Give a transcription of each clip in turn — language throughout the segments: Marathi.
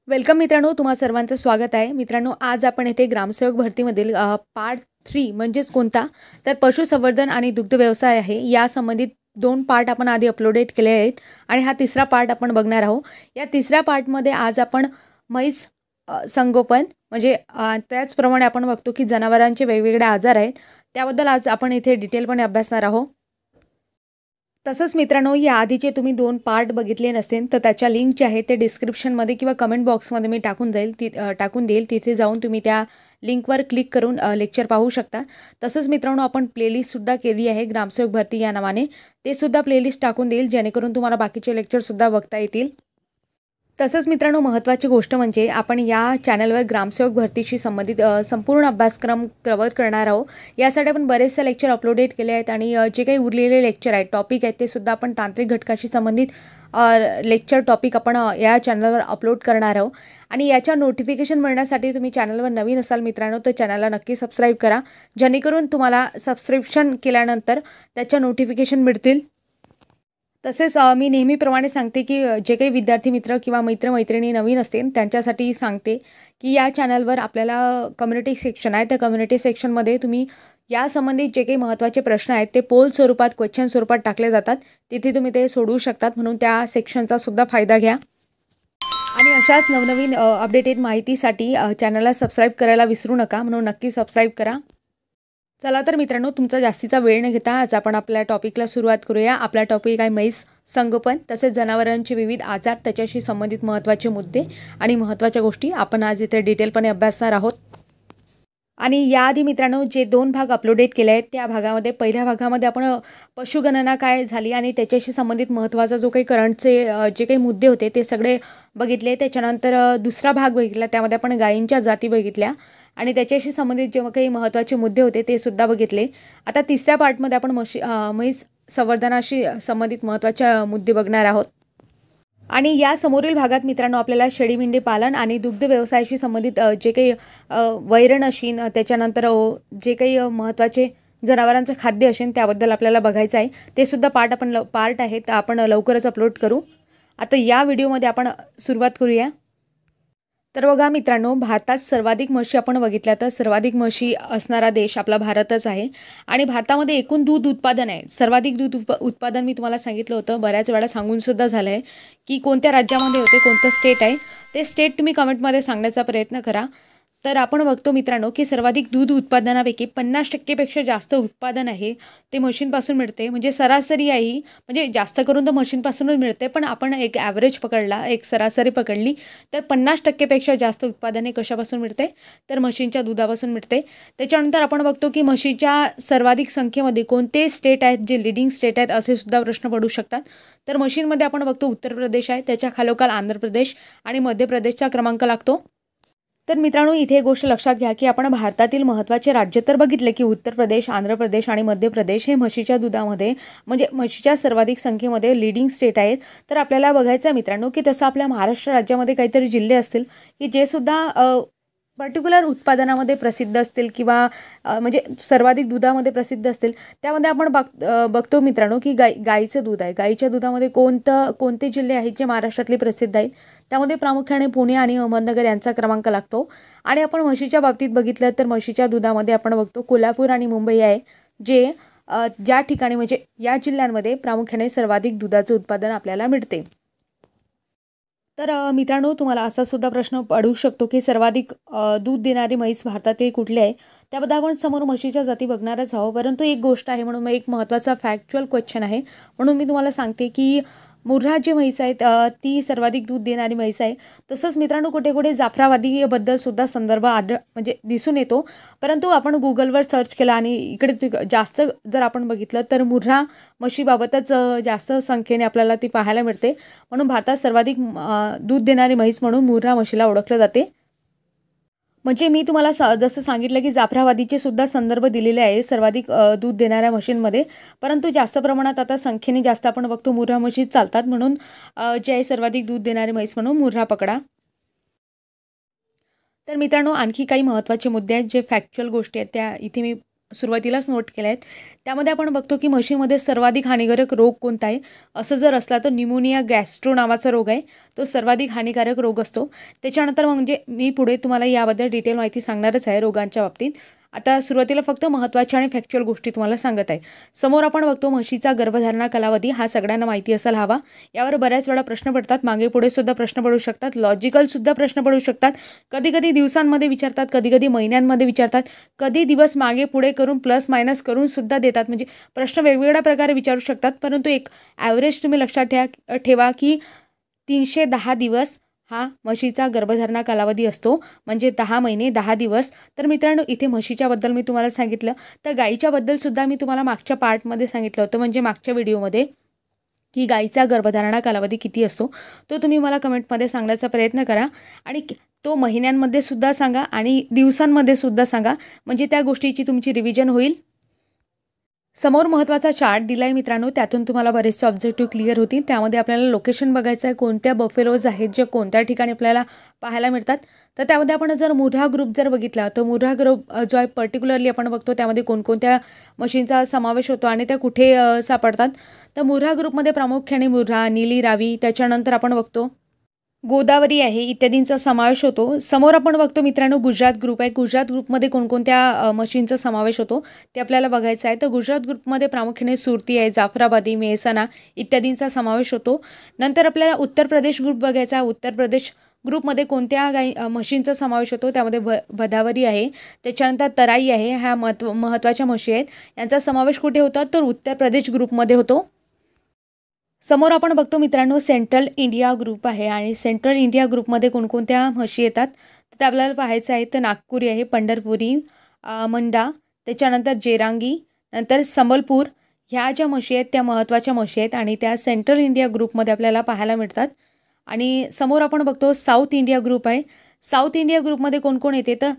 वेलकम मित्रांनो, तुम्हा सर्वांचं स्वागत आहे. मित्रांनो, आज आपण येथे ग्रामसेवक भरतीमधील पार्ट 3 म्हणजेच कोणता तर पशुसंवर्धन आणि दुग्ध व्यवसाय आहे. या संबंधित 2 पार्ट आपण आधी अपलोडेड केले आहेत आणि हा तिसरा पार्ट आपण बघणार आहोत. या तिसऱ्या पार्टमध्ये आज आपण म्हैस संगोपन म्हणजे त्याचप्रमाणे आपण बघतो की जनावरांचे वेगवेगळे आजार आहेत, त्याबद्दल आज आपण इथे डिटेलपणे अभ्यासणार आहोत. तसंच मित्रांनो, या आधीचे तुम्ही 2 पार्ट बघितले नसतील तर त्याच्या लिंक जे आहे ते डिस्क्रिप्शनमध्ये किंवा कमेंट बॉक्समध्ये मी टाकून देईल. तिथे जाऊन तुम्ही त्या लिंकवर क्लिक करून लेक्चर पाहू शकता. तसंच मित्रांनो, आपण प्लेलिस्टसुद्धा केली आहे ग्रामसेवक भरती या नावाने. ते सुद्धा प्लेलिस्ट टाकून देईल जेणेकरून तुम्हाला बाकीचे लेक्चरसुद्धा बघता येतील. तसंच मित्रांनो, महत्त्वाची गोष्ट म्हणजे आपण या चॅनलवर ग्रामसेवक भरतीशी संबंधित संपूर्ण अभ्यासक्रम कव्हर करणार आहोत. यासाठी आपण बरेचसे लेक्चर अपलोडेड केले आहेत आणि जे काही उरलेले लेक्चर आहेत, टॉपिक आहेत, ते सुद्धा आपण तांत्रिक घटकाशी संबंधित लेक्चर टॉपिक आपण या चॅनलवर अपलोड करणार आहोत. आणि याच्या नोटिफिकेशन मिळण्यासाठी तुम्ही चॅनलवर नवीन असाल मित्रांनो तर चॅनलला नक्की सबस्क्राईब करा, जेणेकरून तुम्हाला सबस्क्रिप्शन केल्यानंतर त्याच्या नोटिफिकेशन मिळतील. तसेच मी नेहमीप्रमाणे सांगते की जे काही विद्यार्थी मित्र किंवा मैत्रिणी नवीन असतील त्यांच्यासाठी सांगते की या चॅनलवर आपल्याला कम्युनिटी सेक्शन आहे. त्या कम्युनिटी सेक्शनमध्ये तुम्ही यासंबंधित जे काही महत्त्वाचे प्रश्न आहेत ते पोल स्वरूपात क्वेश्चन स्वरूपात टाकले जातात. तिथे तुम्ही ते सोडवू शकतात, म्हणून त्या सेक्शनचा सुद्धा फायदा घ्या. आणि अशाच नवनवीन अपडेटेड माहितीसाठी चॅनलला सबस्क्राईब करायला विसरू नका, म्हणून नक्की सबस्क्राईब करा. चला तर मित्रांनो, तुमचा जास्तीचा वेळ न घेता आज आपण आपल्या टॉपिकला सुरुवात करूया. आपला टॉपिक आहे म्हैस संगोपन, तसेच जनावरांचे विविध आजार, त्याच्याशी संबंधित महत्त्वाचे मुद्दे आणि महत्त्वाच्या गोष्टी आपण आज इथे डिटेलपणे अभ्यासणार आहोत. आणि याआधी मित्रांनो, जे 2 भाग अपलोडेड केले आहेत त्या भागामध्ये पहिल्या भागामध्ये आपण पशुगणना काय झाली आणि त्याच्याशी संबंधित महत्त्वाचा जो काही करंटचे जे काही मुद्दे होते ते सगळे बघितले. त्याच्यानंतर दुसरा भाग बघितला, त्यामध्ये आपण गायींच्या जाती बघितल्या आणि त्याच्याशी संबंधित जे काही महत्त्वाचे मुद्दे होते ते सुद्धा बघितले. आता तिसऱ्या पार्टमध्ये आपण म्हैस संवर्धनाशी संबंधित महत्त्वाचे मुद्दे बघणार आहोत. आणि या समोरील भागात मित्रांनो आपल्याला शेळी मेंढी पालन आणि दुग्ध व्यवसायाशी संबंधित जे काही वैरण असेल, त्याच्यानंतर जे काही महत्त्वाचे जनावरांचं खाद्य असेल त्याबद्दल आपल्याला बघायचं आहे. ते सुद्धा पार्ट आहेत आपण लवकरच अपलोड करू. आता या व्हिडिओमध्ये आपण सुरुवात करूया. तर बघा मित्रांनो, भारतात सर्वाधिक म्हशी आपण बघितल्या तर सर्वाधिक म्हशी असणारा देश आपला भारतच आहे. आणि भारतामध्ये एकूण दूध उत्पादन आहे, सर्वाधिक दूध उत्पादन मी तुम्हाला सांगितलं होतं, बऱ्याच वेळा सांगून सुद्धा झालं आहे की कोणत्या राज्यामध्ये होते, कोणतं स्टेट आहे ते स्टेट तुम्ही कमेंटमध्ये सांगण्याचा प्रयत्न करा. तर आपण बघतो मित्रांनो की सर्वाधिक दूध उत्पादनापैकी 50% पेक्षा जास्त उत्पादन आहे ते म्हशींपासून मिळते. म्हणजे सरासरी आहे, म्हणजे जास्त करून तर म्हशींपासूनच मिळते, पण आपण एक ॲव्हरेज पकडला, एक सरासरी पकडली तर 50% पेक्षा जास्त उत्पादने कशापासून मिळते तर म्हशींच्या दुधापासून मिळते. त्याच्यानंतर आपण बघतो की म्हशीच्या सर्वाधिक संख्येमध्ये कोणते स्टेट आहेत जे लिडिंग स्टेट आहेत असे सुद्धा प्रश्न पडू शकतात. तर म्हशींमध्ये आपण बघतो उत्तर प्रदेश आहे, त्याच्या खालोखाल आंध्र प्रदेश आणि मध्य प्रदेशचा क्रमांक लागतो. तर मित्रांनो, इथे एक गोष्ट लक्षात घ्या की आपण भारतातील महत्त्वाचे राज्य तर बघितले की उत्तर प्रदेश, आंध्र प्रदेश आणि मध्य प्रदेश हे म्हशीच्या दुधामध्ये म्हणजे म्हशीच्या सर्वाधिक संख्येमध्ये लीडिंग स्टेट आहेत. तर आपल्याला बघायचं आहे मित्रांनो की तसं आपल्या महाराष्ट्र राज्यामध्ये काहीतरी जिल्हे असतील की जे सुद्धा पर्टिक्युलर उत्पादनामध्ये प्रसिद्ध असतील किंवा म्हणजे सर्वाधिक दुधामध्ये प्रसिद्ध असतील. त्यामध्ये आपण बघतो मित्रांनो की गाईचं दूध आहे. गाईच्या दुधामध्ये कोणते जिल्हे आहेत जे महाराष्ट्रातले प्रसिद्ध आहेत, त्यामध्ये प्रामुख्याने पुणे आणि अहमदनगर यांचा क्रमांक लागतो. आणि आपण म्हशीच्या बाबतीत बघितलं तर म्हशीच्या दुधामध्ये आपण बघतो कोल्हापूर आणि मुंबई आहे, जे ज्या ठिकाणी म्हणजे या जिल्ह्यांमध्ये प्रामुख्याने सर्वाधिक दुधाचं उत्पादन आपल्याला मिळते. तर मित्रांनो, तुम्हाला असा सुद्धा प्रश्न पडू शकतो की सर्वाधिक दूध देणारी म्हैस भारतातील कुठली आहे. त्याबद्दल आपण समोर म्हशीच्या जाती बघणारच आहोत, परंतु एक गोष्ट आहे, म्हणून एक महत्त्वाचा फॅक्च्युअल क्वेश्चन आहे, म्हणून मी तुम्हाला सांगते की मुर्हा जी म्हैस आहेत ती सर्वाधिक दूध देणारी म्हैस आहे. तसंच मित्रांनो, कुठे कुठे जाफराबादीबद्दल सुद्धा संदर्भ म्हणजे दिसून येतो, परंतु आपण गुगलवर सर्च केला आणि इकडे जास्त जर आपण बघितलं तर मुर्हा म्हशीबाबतच जास्त संख्येने आपल्याला ती पाहायला मिळते. म्हणून भारतात सर्वाधिक दूध देणारी म्हैस म्हणून मुर्हा म्हशीला ओळखलं जाते. म्हणजे मी तुम्हाला जसं सांगितलं की जाफराबादीचे सुद्धा संदर्भ दिलेले आहे सर्वाधिक दूध देणाऱ्या म्हशींमध्ये, परंतु जास्त प्रमाणात आता संख्येने जास्त आपण बघतो मुर्हा म्हशी चालतात, म्हणून जे आहे सर्वाधिक दूध देणारी म्हैस म्हणून मुर्हा पकडा. तर मित्रांनो, आणखी काही महत्त्वाचे मुद्दे आहेत जे फॅक्च्युअल गोष्टी आहेत त्या इथे मी सुरुवातीलाच नोट केल्या आहेत. त्यामध्ये आपण बघतो की म्हशीमध्ये सर्वाधिक हानिकारक रोग कोणता आहे, असं जर असला तर न्यूमोनिया गॅस्ट्रो नावाचा रोग आहे, तो सर्वाधिक हानिकारक रोग असतो. त्याच्यानंतर म्हणजे मी पुढे तुम्हाला याबद्दल डिटेल माहिती सांगणारच आहे रोगांच्या बाबतीत. आता सुरुवातीला फक्त महत्त्वाच्या आणि फॅक्च्युअल गोष्टी तुम्हाला सांगत आहे. समोर आपण बघतो म्हशीचा गर्भधारणा कालावधी, हा सगळ्यांना माहिती असायला हवा. यावर बऱ्याच वेळा प्रश्न पडतात, मागे पुढे सुद्धा प्रश्न पडू शकतात, लॉजिकलसुद्धा प्रश्न पडू शकतात. कधी कधी दिवसांमध्ये विचारतात, कधी कधी महिन्यांमध्ये विचारतात, कधी दिवस मागे पुढे करून प्लस मायनस करून सुद्धा देतात. म्हणजे प्रश्न वेगवेगळ्या प्रकारे विचारू शकतात. परंतु एक ॲव्हरेज तुम्ही लक्षात ठेवा की 310 दिवस हा म्हशीचा गर्भधारणा कालावधी असतो, म्हणजे 10 महिने 10 दिवस. तर मित्रांनो, इथे म्हशीच्याबद्दल मी तुम्हाला सांगितलं, तर गाईच्याबद्दल सुद्धा मी तुम्हाला मागच्या पार्टमध्ये सांगितलं होतं, म्हणजे मागच्या व्हिडिओमध्ये, की गाईचा गर्भधारणा कालावधी किती असतो. तो तुम्ही मला कमेंटमध्ये सांगण्याचा प्रयत्न करा आणि तो महिन्यांमध्ये सुद्धा सांगा आणि दिवसांमध्ये सुद्धा सांगा, म्हणजे त्या गोष्टीची तुमची रिव्हिजन होईल. समोर महत्त्वाचा चार्ट दिला आहे मित्रांनो, त्यातून तुम्हाला बरेचसे ऑब्जेक्टिव्ह क्लिअर होतील. त्यामध्ये आपल्याला लोकेशन बघायचं आहे, कोणत्या बफेलोज आहेत जे कोणत्या ठिकाणी आपल्याला पाहायला मिळतात. तर त्यामध्ये आपण जर मुर्हा ग्रुप जर बघितला, तर मुर्हा ग्रुप जो आहे पर्टिक्युलरली आपण बघतो त्यामध्ये कोणकोणत्या मशीनचा समावेश होतो आणि त्या कुठे सापडतात. तर मुर्हा ग्रुपमध्ये प्रामुख्याने मुर्हा, नीली रावी, त्याच्यानंतर आपण बघतो गोदावरी आहे, इत्यादींचा समावेश होतो. समोर आपण बघतो मित्रांनो गुजरात ग्रुप आहे. गुजरात ग्रुपमध्ये कोणकोणत्या मशीनचा समावेश होतो ते आपल्याला बघायचं आहे. तर गुजरात ग्रुपमध्ये प्रामुख्याने सुरती आहे, जाफराबादी, मेहसाणा इत्यादींचा समावेश होतो. नंतर आपल्याला उत्तर प्रदेश ग्रुप बघायचा आहे. उत्तर प्रदेश ग्रुपमध्ये कोणत्या म्हशींचा समावेश होतो, त्यामध्ये भदावरी आहे, त्याच्यानंतर तराई आहे, ह्या महत्त्वाच्या म्हशी आहेत. यांचा समावेश कुठे होता, तर उत्तर प्रदेश ग्रुपमध्ये होतो. समोर आपण बघतो मित्रांनो सेंट्रल इंडिया ग्रुप आहे आणि सेंट्रल इंडिया ग्रुपमध्ये कोणकोणत्या म्हशी येतात तर ते आपल्याला पाहायचं आहे. तर नागपुरी आहे, पंढरपुरी, मंडा, त्याच्यानंतर जेरांगी, नंतर संबलपूर, ह्या ज्या म्हशी आहेत त्या महत्त्वाच्या म्हशी आहेत आणि त्या सेंट्रल इंडिया ग्रुपमध्ये आपल्याला पाहायला मिळतात. आणि समोर आपण बघतो साऊथ इंडिया ग्रुप आहे. साऊथ इंडिया ग्रुपमध्ये कोण कोण येते, तर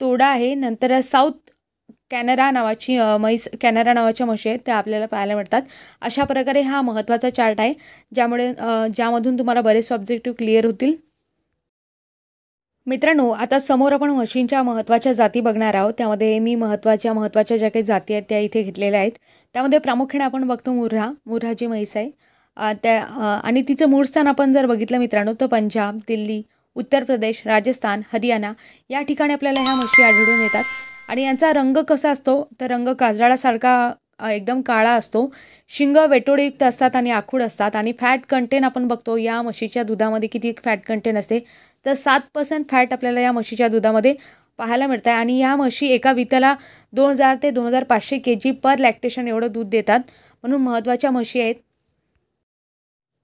तोडा आहे, नंतर साऊथ कॅनरा नावाची कॅनरा नावाच्या म्हशी आहेत त्या आपल्याला पाहायला मिळतात. अशा प्रकारे हा महत्त्वाचा चार्ट आहे, ज्यामधून तुम्हाला बरेच ऑब्जेक्टिव्ह क्लिअर होतील. मित्रांनो, आता समोर आपण म्हशींच्या महत्त्वाच्या जाती बघणार आहोत. त्यामध्ये मी महत्त्वाच्या ज्या काही जाती आहेत त्या इथे घेतलेल्या आहेत. त्यामध्ये प्रामुख्याने आपण बघतो मुर्हा जी म्हैस आहे आणि तिचं मूळ स्थान आपण जर बघितलं मित्रांनो, तर पंजाब, दिल्ली, उत्तर प्रदेश, राजस्थान, हरियाणा या ठिकाणी आपल्याला ह्या म्हशी आढळून येतात. आणि यांचा रंग कसा असतो, तर रंग काजळासारखा एकदम काळा असतो. शिंग वेटोळेयुक्त असतात आणि आखूड असतात. आणि फॅट कंटेन आपण बघतो या म्हशीच्या दुधामध्ये किती फॅट कंटेन असते, तर 7% फॅट आपल्याला या म्हशीच्या दुधामध्ये पाहायला मिळतं आहे. आणि या म्हशी एका वित्याला 2000 ते 2500 kg पर लॅक्टेशन एवढं दूध देतात, म्हणून महत्त्वाच्या म्हशी आहेत.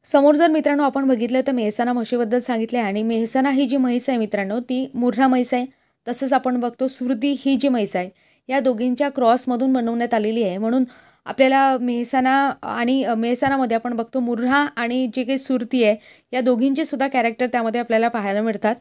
समोर जर मित्रांनो आपण बघितलं तर मेहसाणा म्हशीबद्दल सांगितले आहे. आणि मेहसाणा ही जी म्हैस आहे मित्रांनो ती मुर्हा म्हैस आहे. तसंच आपण बघतो सुरती ही जी म्हैस आहे या दोघींच्या क्रॉसमधून बनवण्यात आलेली आहे, म्हणून आपल्याला मेहसाणामध्ये आपण बघतो मुर्हा आणि जे काही सुरती आहे या दोघींचे सुद्धा कॅरेक्टर त्यामध्ये आपल्याला पाहायला मिळतात.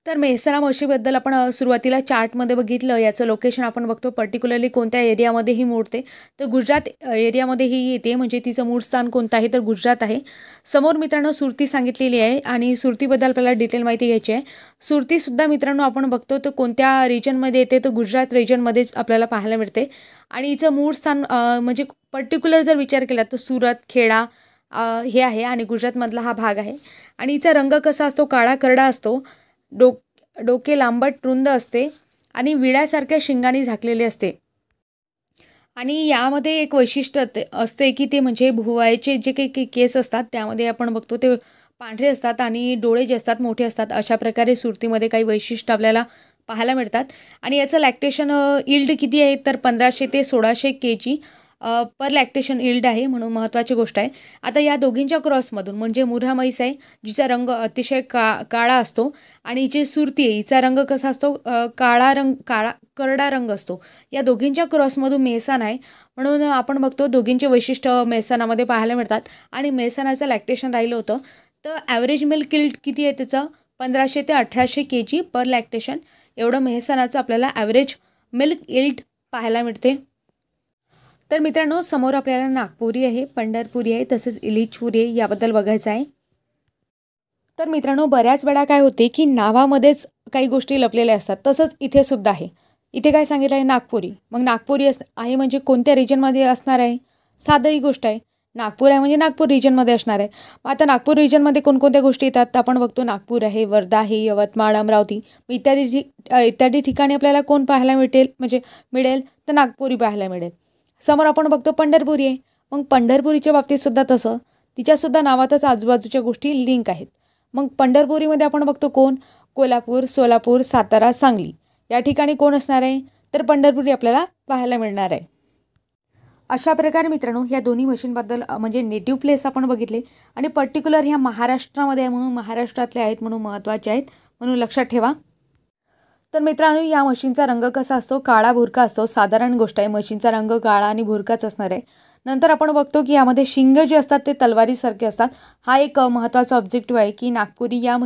तर मेहसाणा म्हशीबद्दल आपण सुरुवातीला चार्टमध्ये बघितलं, याचं लोकेशन आपण बघतो पर्टिक्युलरली कोणत्या एरियामध्ये ही मोडते, तर गुजरात एरियामध्ये ही येते, म्हणजे तिचं मूळ स्थान कोणतं आहे तर गुजरात आहे. समोर मित्रांनो सुरती सांगितलेली आहे आणि सुरतीबद्दल आपल्याला डिटेल माहिती घ्यायची आहे. सुरतीसुद्धा मित्रांनो आपण बघतो तर कोणत्या रिजनमध्ये येते, तर गुजरात रिजनमध्येच आपल्याला पाहायला मिळते. आणि हिचं मूळ स्थान म्हणजे पर्टिक्युलर जर विचार केला तर सुरत, खेडा हे आहे आणि गुजरातमधला हा भाग आहे. आणि हिचा रंग कसा असतो, काळा करडा असतो. डोके लांबट रुंद असते आणि विड्यासारख्या शिंगांनी झाकलेले असते. आणि यामध्ये एक वैशिष्ट्य असते की ते म्हणजे भुवयाचे जे काही केस असतात त्यामध्ये आपण बघतो ते पांढरे असतात आणि डोळे जे असतात मोठे असतात. अशा प्रकारे सुरतीमध्ये काही वैशिष्ट्य आपल्याला पाहायला मिळतात. आणि याचं लॅक्टेशन इल्ड किती आहे, तर 1500 ते 1600 kg पर लॅक्टेशन इल्ड आहे, म्हणून महत्त्वाची गोष्ट आहे. आता या दोघींच्या क्रॉसमधून म्हणजे मुर्हा म्हैस आहे जिचा रंग अतिशय काळा असतो आणि जी सुरती आहे हिचा रंग कसा असतो, काळा करडा रंग असतो. या दोघींच्या क्रॉसमधून मेहसाणा आहे, म्हणून आपण बघतो दोघींचे वैशिष्ट्य मेहसाणामध्ये पाहायला मिळतात. आणि मेहसाणाचं लॅक्टेशन राहिलं होतं तर ॲव्हरेज मिल्क इल्ड किती आहे त्याचं 1500 ते 1800 kg पर लॅक्टेशन एवढं मेहसाणाचं आपल्याला ॲव्हरेज मिल्क इल्ड पाहायला मिळते. तर मित्रांनो समोर आपल्याला नागपुरी आहे, पंढरपुरी आहे, तसेच इलिचपुरी आहे याबद्दल बघायचं आहे. तर मित्रांनो बऱ्याच वेळा काय होते की नावामध्येच काही गोष्टी लपलेल्या असतात, तसंच इथे सुद्धा आहे. इथे काय सांगितलं आहे, नागपुरी. मग नागपुरी आहे म्हणजे कोणत्या रिजनमध्ये असणार आहे? साधी गोष्ट आहे. नागपूर आहे म्हणजे नागपूर रिजनमध्ये असणार आहे. मग आता नागपूर रिजनमध्ये कोणकोणत्या गोष्टी येतात तर आपण बघतो, नागपूर आहे, वर्धा आहे, यवतमाळ, अमरावती इत्यादी ठिकाणी आपल्याला कोण पाहायला मिळेल तर नागपुरी पाहायला मिळेल. समोर आपण बघतो पंढरपुरी आहे. मग पंढरपुरीच्या बाबतीतसुद्धा तसं, तिच्यासुद्धा नावातच आजूबाजूच्या गोष्टी लिंक आहेत. मग पंढरपुरीमध्ये आपण बघतो कोण? कोल्हापूर, सोलापूर, सातारा, सांगली या ठिकाणी कोण असणार आहे तर पंढरपुरी आपल्याला पाहायला मिळणार आहे. अशा प्रकारे मित्रांनो ह्या दोन्ही मशीनबद्दल म्हणजे नेटिव्ह प्लेस आपण बघितले आणि पर्टिक्युलर ह्या महाराष्ट्रामध्ये आहे म्हणून महाराष्ट्रातले आहेत म्हणून महत्त्वाचे आहेत म्हणून लक्षात ठेवा. तर मित्रांनो या मशीनचा रंग कसा असतो? काळा भुरका असतो. साधारण गोष्ट आहे, मशीनचा रंग काळा आणि भुरकाच असणार आहे. नंतर आपण बघतो की यामध्ये शिंग जे असतात ते तलवारीसारखे असतात. हा एक महत्त्वाचा ऑब्जेक्टिव्ह आहे की नागपुरी या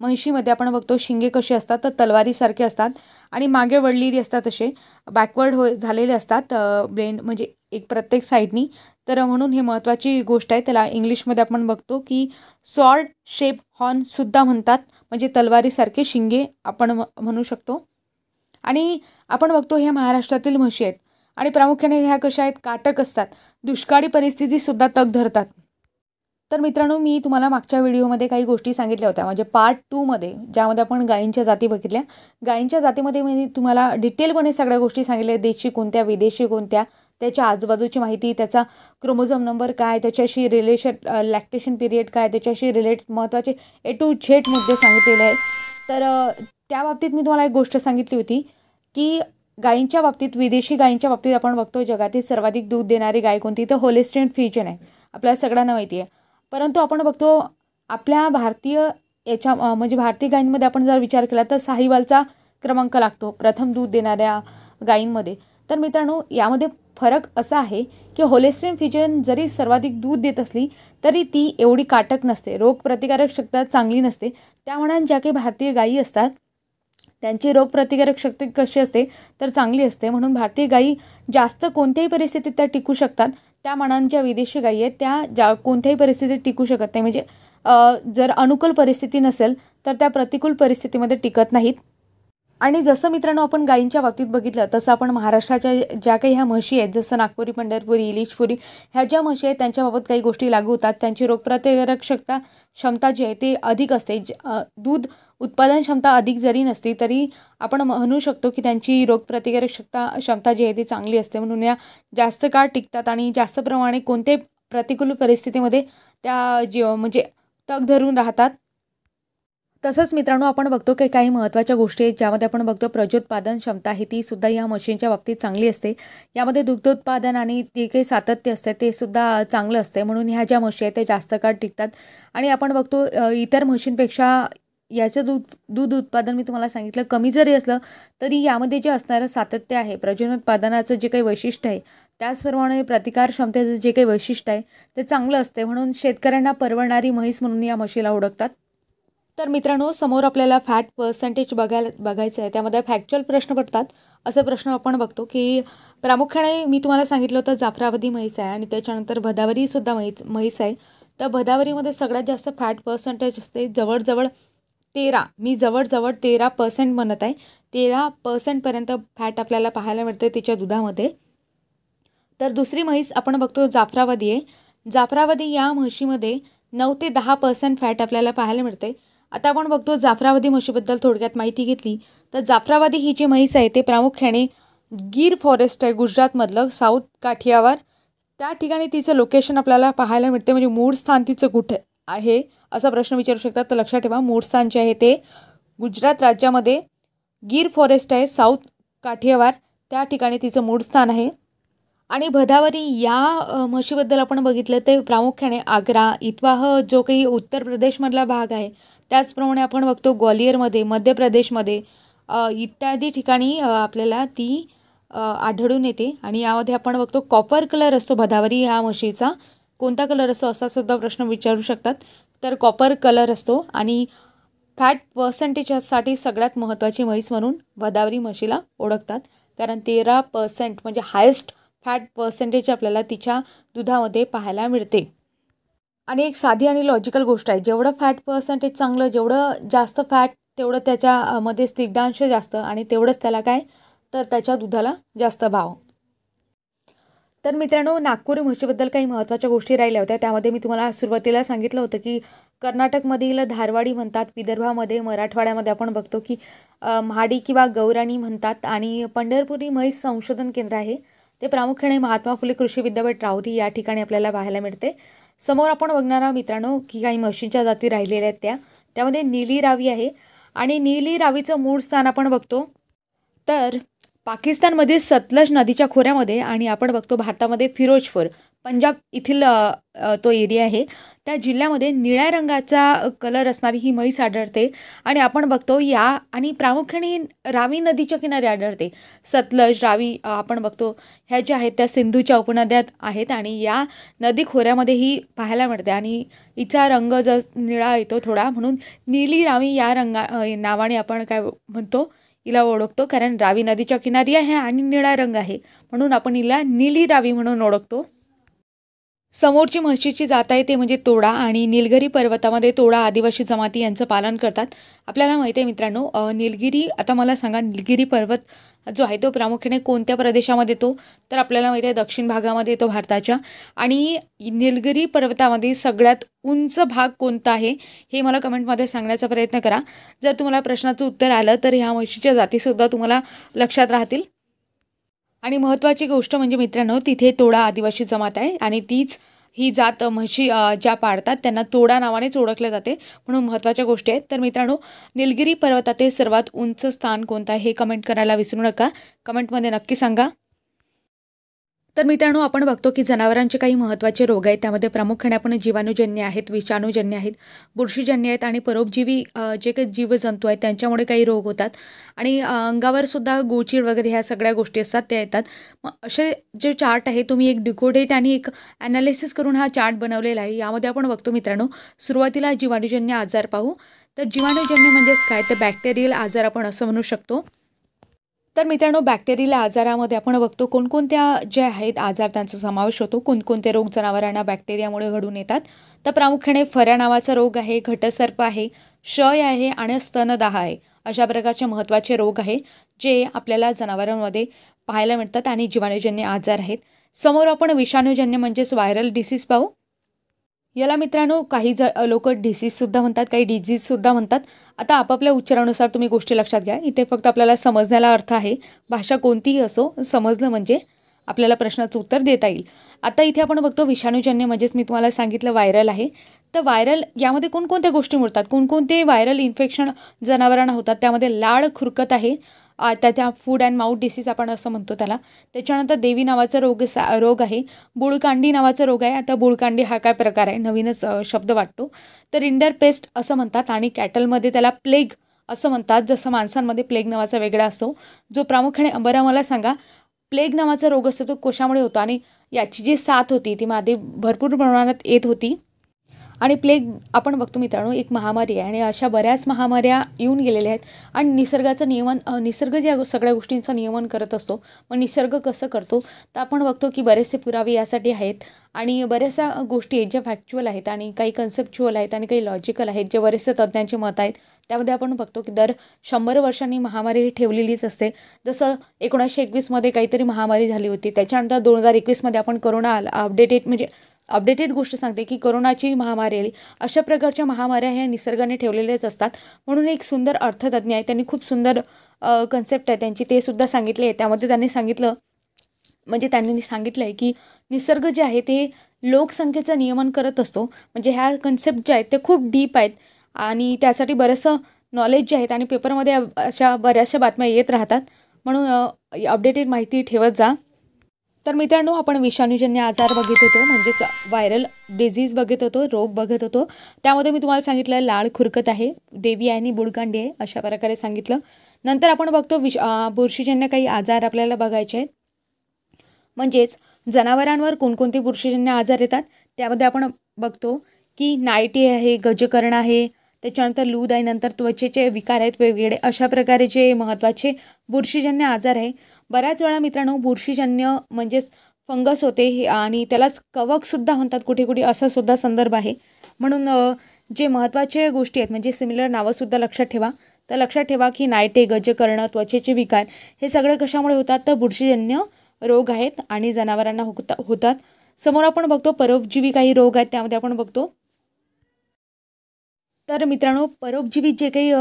म्हशीमध्ये आपण बघतो शिंगे कसे असतात तर तलवारीसारखे असतात आणि मागे वळलेली असतात, असे बॅकवर्ड झालेले असतात ब्रेन म्हणजे एक प्रत्येक साईडनी. तर म्हणून हे महत्त्वाची गोष्ट आहे. त्याला इंग्लिशमध्ये आपण बघतो की स्वॉर्ड शेप हॉर्नसुद्धा म्हणतात, म्हणजे तलवारीसारखे शिंगे आपण म्हणू शकतो. आणि आपण बघतो ह्या महाराष्ट्रातील म्हशी आहेत आणि प्रामुख्याने ह्या कशा आहेत? काटक असतात. दुष्काळी परिस्थितीसुद्धा तग धरतात. तर मित्रांनो मी तुम्हाला मागच्या व्हिडिओमध्ये काही गोष्टी सांगितल्या होत्या, म्हणजे पार्ट 2मध्ये ज्यामध्ये आपण गायींच्या जाती बघितल्या. गायींच्या जातीमध्ये मी तुम्हाला डिटेलपणे सगळ्या गोष्टी सांगितल्या, देशी कोणत्या, विदेशी कोणत्या, त्याच्या आजूबाजूची माहिती, त्याचा क्रोमोझोम नंबर काय, त्याच्याशी लॅक्टेशन पिरियड काय, त्याच्याशी महत्त्वाचे A to Z मुद्दे सांगितलेले आहे. तर त्या बाबतीत मी तुम्हाला एक गोष्ट सांगितली होती की गायींच्या बाबतीत, विदेशी गायींच्या बाबतीत आपण बघतो जगातील सर्वाधिक दूध देणारी गाय कोणती तर होलिस्टीन फ्रिजियन आहे, आपल्याला सगळ्यांना माहिती आहे. परंतु आपण बघतो आपल्या भारतीय म्हणजे भारतीय गायींमध्ये आपण जर विचार केला तर साहिवालचा क्रमांक लागतो प्रथम दूध देणाऱ्या गायींमध्ये. तर मित्रांनो यामध्ये फरक असा आहे की होलिस्टीन फ्रिजियन जरी सर्वाधिक दूध देत असली तरी ती एवढी काटक नसते, रोगप्रतिकारक शक्ती चांगली नसते. त्यामुळे ज्या काही भारतीय गायी असतात त्यांची रोगप्रतिकारक शक्ती कशी असते तर चांगली असते, म्हणून भारतीय गायी जास्त कोणत्याही परिस्थितीत त्या टिकू शकतात. त्या मानांच्या विदेशी गायी आहेत त्या कोणत्याही परिस्थितीत टिकू शकत नाही, म्हणजे जर अनुकूल परिस्थिती नसेल तर त्या प्रतिकूल परिस्थितीमध्ये टिकत नाहीत. आणि जसं मित्रांनो आपण गायींच्या बाबतीत बघितलं तसं आपण महाराष्ट्राच्या ज्या काही ह्या म्हशी आहेत जसं नागपुरी, पंढरपुरी, इलिशपुरी ह्या ज्या म्हशी आहेत त्यांच्याबाबत काही गोष्टी लागू होतात. त्यांची रोगप्रतिकारक क्षमता जी आहे ती अधिक असते. दूध उत्पादन क्षमता अधिक जरी नसती तरी आपण म्हणू शकतो की त्यांची रोगप्रतिकारक क्षमता जी आहे ती चांगली असते, म्हणून या जास्त काळ टिकतात आणि जास्त प्रमाणे कोणत्याही प्रतिकूल परिस्थितीमध्ये त्या म्हणजे तग धरून राहतात. तसंच मित्रांनो आपण बघतो की काही महत्त्वाच्या गोष्टी आहेत ज्यामध्ये आपण बघतो प्रजोत्पादन क्षमता आहे ती सुद्धा या म्हशींच्या बाबतीत चांगली असते. यामध्ये दुग्धोत्पादन आणि ते काही सातत्य असते ते सुद्धा चांगलं असते, म्हणून ह्या ज्या म्हशी आहेत त्या जास्त काळ टिकतात. आणि आपण बघतो इतर म्हशींपेक्षा याचं दूध उत्पादन मी तुम्हाला सांगितलं कमी जरी असलं तरी यामध्ये जे असणारं सातत्य आहे, प्रजनोत्पादनाचं जे काही वैशिष्ट्य आहे, त्याचप्रमाणे प्रतिकार क्षमतेचं जे काही वैशिष्ट्य आहे ते चांगलं असते, म्हणून शेतकऱ्यांना परवडणारी म्हैस म्हणून या म्हशीला ओळखतात. तर मित्रांनो समोर आपल्याला फॅट पर्सेंटेज बघायचं आहे, त्यामध्ये फॅक्च्युअल प्रश्न पडतात. असे प्रश्न आपण बघतो की प्रामुख्याने मी तुम्हाला सांगितलं होतं जाफराबादी म्हैस आहे आणि त्याच्यानंतर भदावरीसुद्धा म्हैस आहे. तर भदावरीमध्ये सगळ्यात जास्त फॅट पर्सेंटेज असते, जवळजवळ 13% म्हणत आहे, 13% फॅट आपल्याला पाहायला मिळते तिच्या दुधामध्ये. तर दुसरी म्हैस आपण बघतो जाफराबादी आहे. जाफराबादी या म्हशीमध्ये 9 ते 10% फॅट आपल्याला पाहायला मिळते. आता आपण बघतो जाफराबादी म्हशीबद्दल थोडक्यात माहिती घेतली तर जाफराबादी ही जी म्हैस आहे ते प्रामुख्याने गीर फॉरेस्ट आहे गुजरातमधलं, साऊथ काठियावाड त्या ठिकाणी तिचं लोकेशन आपल्याला पाहायला मिळते. म्हणजे मूळ स्थान तिचं कुठे आहे असा प्रश्न विचारू शकतात, तर लक्षात ठेवा मूळ स्थान जे आहे ते गुजरात राज्यामध्ये गीर फॉरेस्ट आहे, साऊथ काठियावाड त्या ठिकाणी तिचं मूळ स्थान आहे. आणि भदावरी या म्हशीबद्दल आपण बघितलं ते प्रामुख्याने आग्रा, इतवाह जो काही उत्तर प्रदेशमधला भाग आहे, त्याचप्रमाणे आपण बघतो ग्वालियरमध्ये, मध्य प्रदेशमध्ये इत्यादी ठिकाणी आपल्याला ती आढळून येते. आणि यामध्ये आपण बघतो कॉपर कलर असतो भदावरी ह्या म्हशीचा. कोणता कलर असतो असा सुद्धा प्रश्न विचारू शकतात, तर कॉपर कलर असतो. आणि फॅट पर्सेंटेजसाठी सगळ्यात महत्त्वाची म्हैस म्हणून भदावरी म्हशीला ओळखतात, कारण 13% म्हणजे हायेस्ट फॅट पर्सेंटेज आपल्याला तिच्या दुधामध्ये पाहायला मिळते. आणि एक साधी आणि लॉजिकल गोष्ट आहे, जेवढं फॅट पर्सेंटेज चांगलं, जेवढं जास्त फॅट तेवढं त्याच्यामध्ये स्निग्धांश जास्त आणि तेवढंच त्याला काय तर त्याच्या दुधाला जास्त भाव. तर मित्रांनो, नागपुरी म्हशीबद्दल काही महत्त्वाच्या गोष्टी राहिल्या होत्या. त्यामध्ये मी तुम्हाला सुरुवातीला सांगितलं होतं की कर्नाटकमधील धारवाडी म्हणतात, विदर्भामध्ये मराठवाड्यामध्ये आपण बघतो की म्हाडी किंवा गौराणी म्हणतात. आणि पंढरपुरी म्हैस संशोधन केंद्र आहे ते प्रामुख्याने महात्मा फुले कृषी विद्यापीठ राहुरी या ठिकाणी आपल्याला पाहायला मिळते. समोर आपण बघणार आहोत मित्रांनो की काही म्हशींच्या जाती राहिलेल्या आहेत त्यामध्ये नीली रावी आहे. आणि नीली रावीचं मूळ स्थान आपण बघतो तर पाकिस्तानमध्ये सतलज नदीच्या खोऱ्यामध्ये, आणि आपण बघतो भारतामध्ये फिरोजपूर पंजाब येथील तो एरिया आहे. त्या जिल्ह्यामध्ये निळ्या रंगाचा कलर असणारी ही म्हैस आढळते. आणि आपण बघतो आणि प्रामुख्याने रावी नदीच्या किनारी आढळते. सतलज, रावी आपण बघतो ह्या ज्या आहेत त्या सिंधूच्या उपनद्यात आहेत आणि या नदी खोऱ्यामध्ये ही पाहायला मिळते. आणि हिचा रंग जर निळा येतो थोडा, म्हणून नीली रावी या नावाने आपण काय म्हणतो हिला ओळखतो, कारण रावी नदीच्या किनारी आहे आणि निळा रंग आहे म्हणून आपण हिला नीली रावी म्हणून ओळखतो. समोरची म्हशीची जात आहे ते म्हणजे तोडा, आणि निलगिरी पर्वतामध्ये तोडा आदिवासी जमाती यांचं पालन करतात. आपल्याला माहिती आहे मित्रांनो, निलगिरी, आता मला सांगा निलगिरी पर्वत जो आहे तो प्रामुख्याने कोणत्या प्रदेशामध्ये येतो, तर आपल्याला माहिती आहे दक्षिण भागामध्ये येतो भारताच्या. आणि निलगिरी पर्वतामध्ये सगळ्यात उंच भाग कोणता आहे हे मला कमेंटमध्ये सांगण्याचा प्रयत्न करा. जर तुम्हाला प्रश्नाचं उत्तर आलं तर ह्या म्हशीच्या जातीसुद्धा तुम्हाला लक्षात राहतील. आणि महत्त्वाची गोष्ट म्हणजे मित्रांनो, तिथे तोडा आदिवासी जमात आहे आणि तीच ही जात म्हशी ज्या पाळतात त्यांना तोडा नावानेच ओळखले जाते, म्हणून महत्त्वाच्या गोष्टी आहेत. तर मित्रांनो, निलगिरी पर्वतातील सर्वात उंच स्थान कोणतं आहे हे कमेंट करायला विसरू नका. कमेंटमध्ये नक्की सांगा. तर मित्रांनो, आपण बघतो की जनावरांचे काही महत्त्वाचे रोग आहेत. त्यामध्ये प्रामुख्याने आपण जीवाणूजन्य आहेत, विषाणूजन्य आहेत, बुरशीजन्य आहेत आणि परोपजीवी जे काही जीवजंतू आहेत त्यांच्यामुळे काही रोग होतात. आणि अंगावर सुद्धा गोचीड वगैरे ह्या सगळ्या गोष्टी असतात त्या येतात. मग असे जे चार्ट आहे तुम्ही एक डिकोडेट आणि एक ॲनालिसिस करून हा चार्ट बनवलेला आहे. यामध्ये आपण बघतो मित्रांनो, सुरुवातीला जीवाणूजन्य आजार पाहू. तर जीवाणूजन्य म्हणजेच काय, तर बॅक्टेरियल आजार आपण असं म्हणू शकतो. तर मित्रांनो, बॅक्टेरियल आजारामध्ये आपण बघतो कोणकोणत्या जे आहेत आजार त्यांचा समावेश होतो, कोणकोणते रोग जनावरांना बॅक्टेरियामुळे घडून येतात. तर प्रामुख्याने फऱ्या नावाचा रोग आहे, घटसर्प आहे, क्षय आहे आणि स्तनदाह आहे. अशा प्रकारचे महत्त्वाचे रोग आहे जे आपल्याला जनावरांमध्ये पाहायला मिळतात आणि जीवाणूजन्य आजार आहेत. समोर आपण विषाणूजन्य म्हणजेच व्हायरल डिसीज पाहू. याला मित्रांनो काही लोक डिसीजसुद्धा म्हणतात, काही डिझीजसुद्धा म्हणतात. आता आपापल्या उच्चारानुसार तुम्ही गोष्टी लक्षात घ्या. इथे फक्त आपल्याला समजण्याला अर्थ आहे, भाषा कोणतीही असो, समजलं म्हणजे आपल्याला प्रश्नाचं उत्तर देता येईल. आता इथे आपण बघतो विषाणूजन्य म्हणजेच मी तुम्हाला सांगितलं व्हायरल आहे. तर व्हायरल यामध्ये कोणकोणत्या गोष्टी मोडतात, कोणकोणते व्हायरल इन्फेक्शन जनावरांना होतात. त्यामध्ये लाळ खुरकत आहे, त्याच्या फूड अँड माउथ डिसीज आपण असं म्हणतो त्याला. त्याच्यानंतर देवी नावाचा रोग आहे, बुळकांडी नावाचा रोग आहे. आता बुळकांडी हा काय प्रकार आहे, नवीनच शब्द वाटतो. तर रिंडर पेस्ट असं म्हणतात आणि कॅटलमध्ये त्याला प्लेग असं म्हणतात, जसं माणसांमध्ये प्लेग नावाचा वेगळा असतो जो प्रामुख्याने. बरं मला सांगा, प्लेग नावाचा रोग असतो तो कशामुळे होतो, आणि याची जी साथ होती ती मध्ये भरपूर प्रमाणात येत होती. आणि प्लेग आपण बघतो मित्रांनो एक महामारी आहे आणि अशा बऱ्याच महामाऱ्या येऊन गेलेल्या आहेत. आणि निसर्गाचं नियमन, निसर्ग ज्या सगळ्या गोष्टींचं नियमन करत असतो, मग निसर्ग कसं करतो तर आपण बघतो की बरेचसे पुरावे यासाठी आहेत. आणि बऱ्याचशा गोष्टी आहेत ज्या फॅक्च्युअल आहेत आणि काही कन्सेप्च्युअल आहेत आणि काही लॉजिकल आहेत, जे बरेचसे तज्ज्ञांचे मत आहेत. त्यामध्ये आपण बघतो की दर 100 वर्षांनी महामारी ही ठेवलेलीच असते. जसं 1921मध्ये काहीतरी महामारी झाली होती, त्याच्यानंतर 2021मध्ये आपण कोरोना अपडेटेड गोष्ट सांगते की कोरोनाची महामारी आली. अशा प्रकारच्या महामाऱ्या ह्या निसर्गाने ठेवलेल्याच असतात. म्हणून एक सुंदर अर्थतज्ञ आहे, त्यांनी खूप सुंदर कन्सेप्ट आहे त्यांची, ते सुद्धा सांगितले आहे. त्यामध्ये त्यांनी सांगितलं आहे की निसर्ग जे आहे ते लोकसंख्येचं नियमन करत असतो. म्हणजे ह्या कन्सेप्ट ज्या आहेत ते खूप डीप आहेत आणि त्यासाठी बरंचसं नॉलेज जे आहेत आणि पेपरमध्ये अशा बऱ्याचशा बातम्या येत राहतात. म्हणून अपडेटेड माहिती ठेवत जा. तर मित्रांनो, आपण विषाणूजन्य आजार बघत होतो, म्हणजेच व्हायरल डिझीज बघत होतो, रोग बघत होतो. त्यामध्ये मी तुम्हाला सांगितलं लाळ खुरकत आहे, देवी आहे आणि बुळकांडी आहे, अशा प्रकारे सांगितलं. नंतर आपण बघतो बुरशीजन्य काही आजार आपल्याला बघायचे आहेत. म्हणजेच जनावरांवर कोणकोणते बुरशीजन्य आजार येतात त्यामध्ये आपण बघतो की नाईटी आहे, गजकर्ण आहे, त्याच्यानंतर लूद आहे, नंतर त्वचेचे विकार आहेत वेगवेगळे. अशा प्रकारे जे महत्त्वाचे बुरशीजन्य आजार आहे. बऱ्याच वेळा मित्रांनो बुरशीजन्य म्हणजेच फंगस होते आणि त्यालाच कवकसुद्धा म्हणतात कुठे कुठे, असा सुद्धा संदर्भ आहे. म्हणून जे महत्त्वाचे गोष्टी आहेत म्हणजे सिमिलर नावंसुद्धा लक्षात ठेवा. तर लक्षात ठेवा की नायटे, गजकर्ण, त्वचेचे विकार हे सगळे कशामुळे होतात तर बुरशीजन्य रोग आहेत आणि जनावरांना होतात. समोर आपण बघतो परोपजीवी काही रोग आहेत, त्यामध्ये आपण बघतो. तर मित्रांनो, परोपजीवी जे काही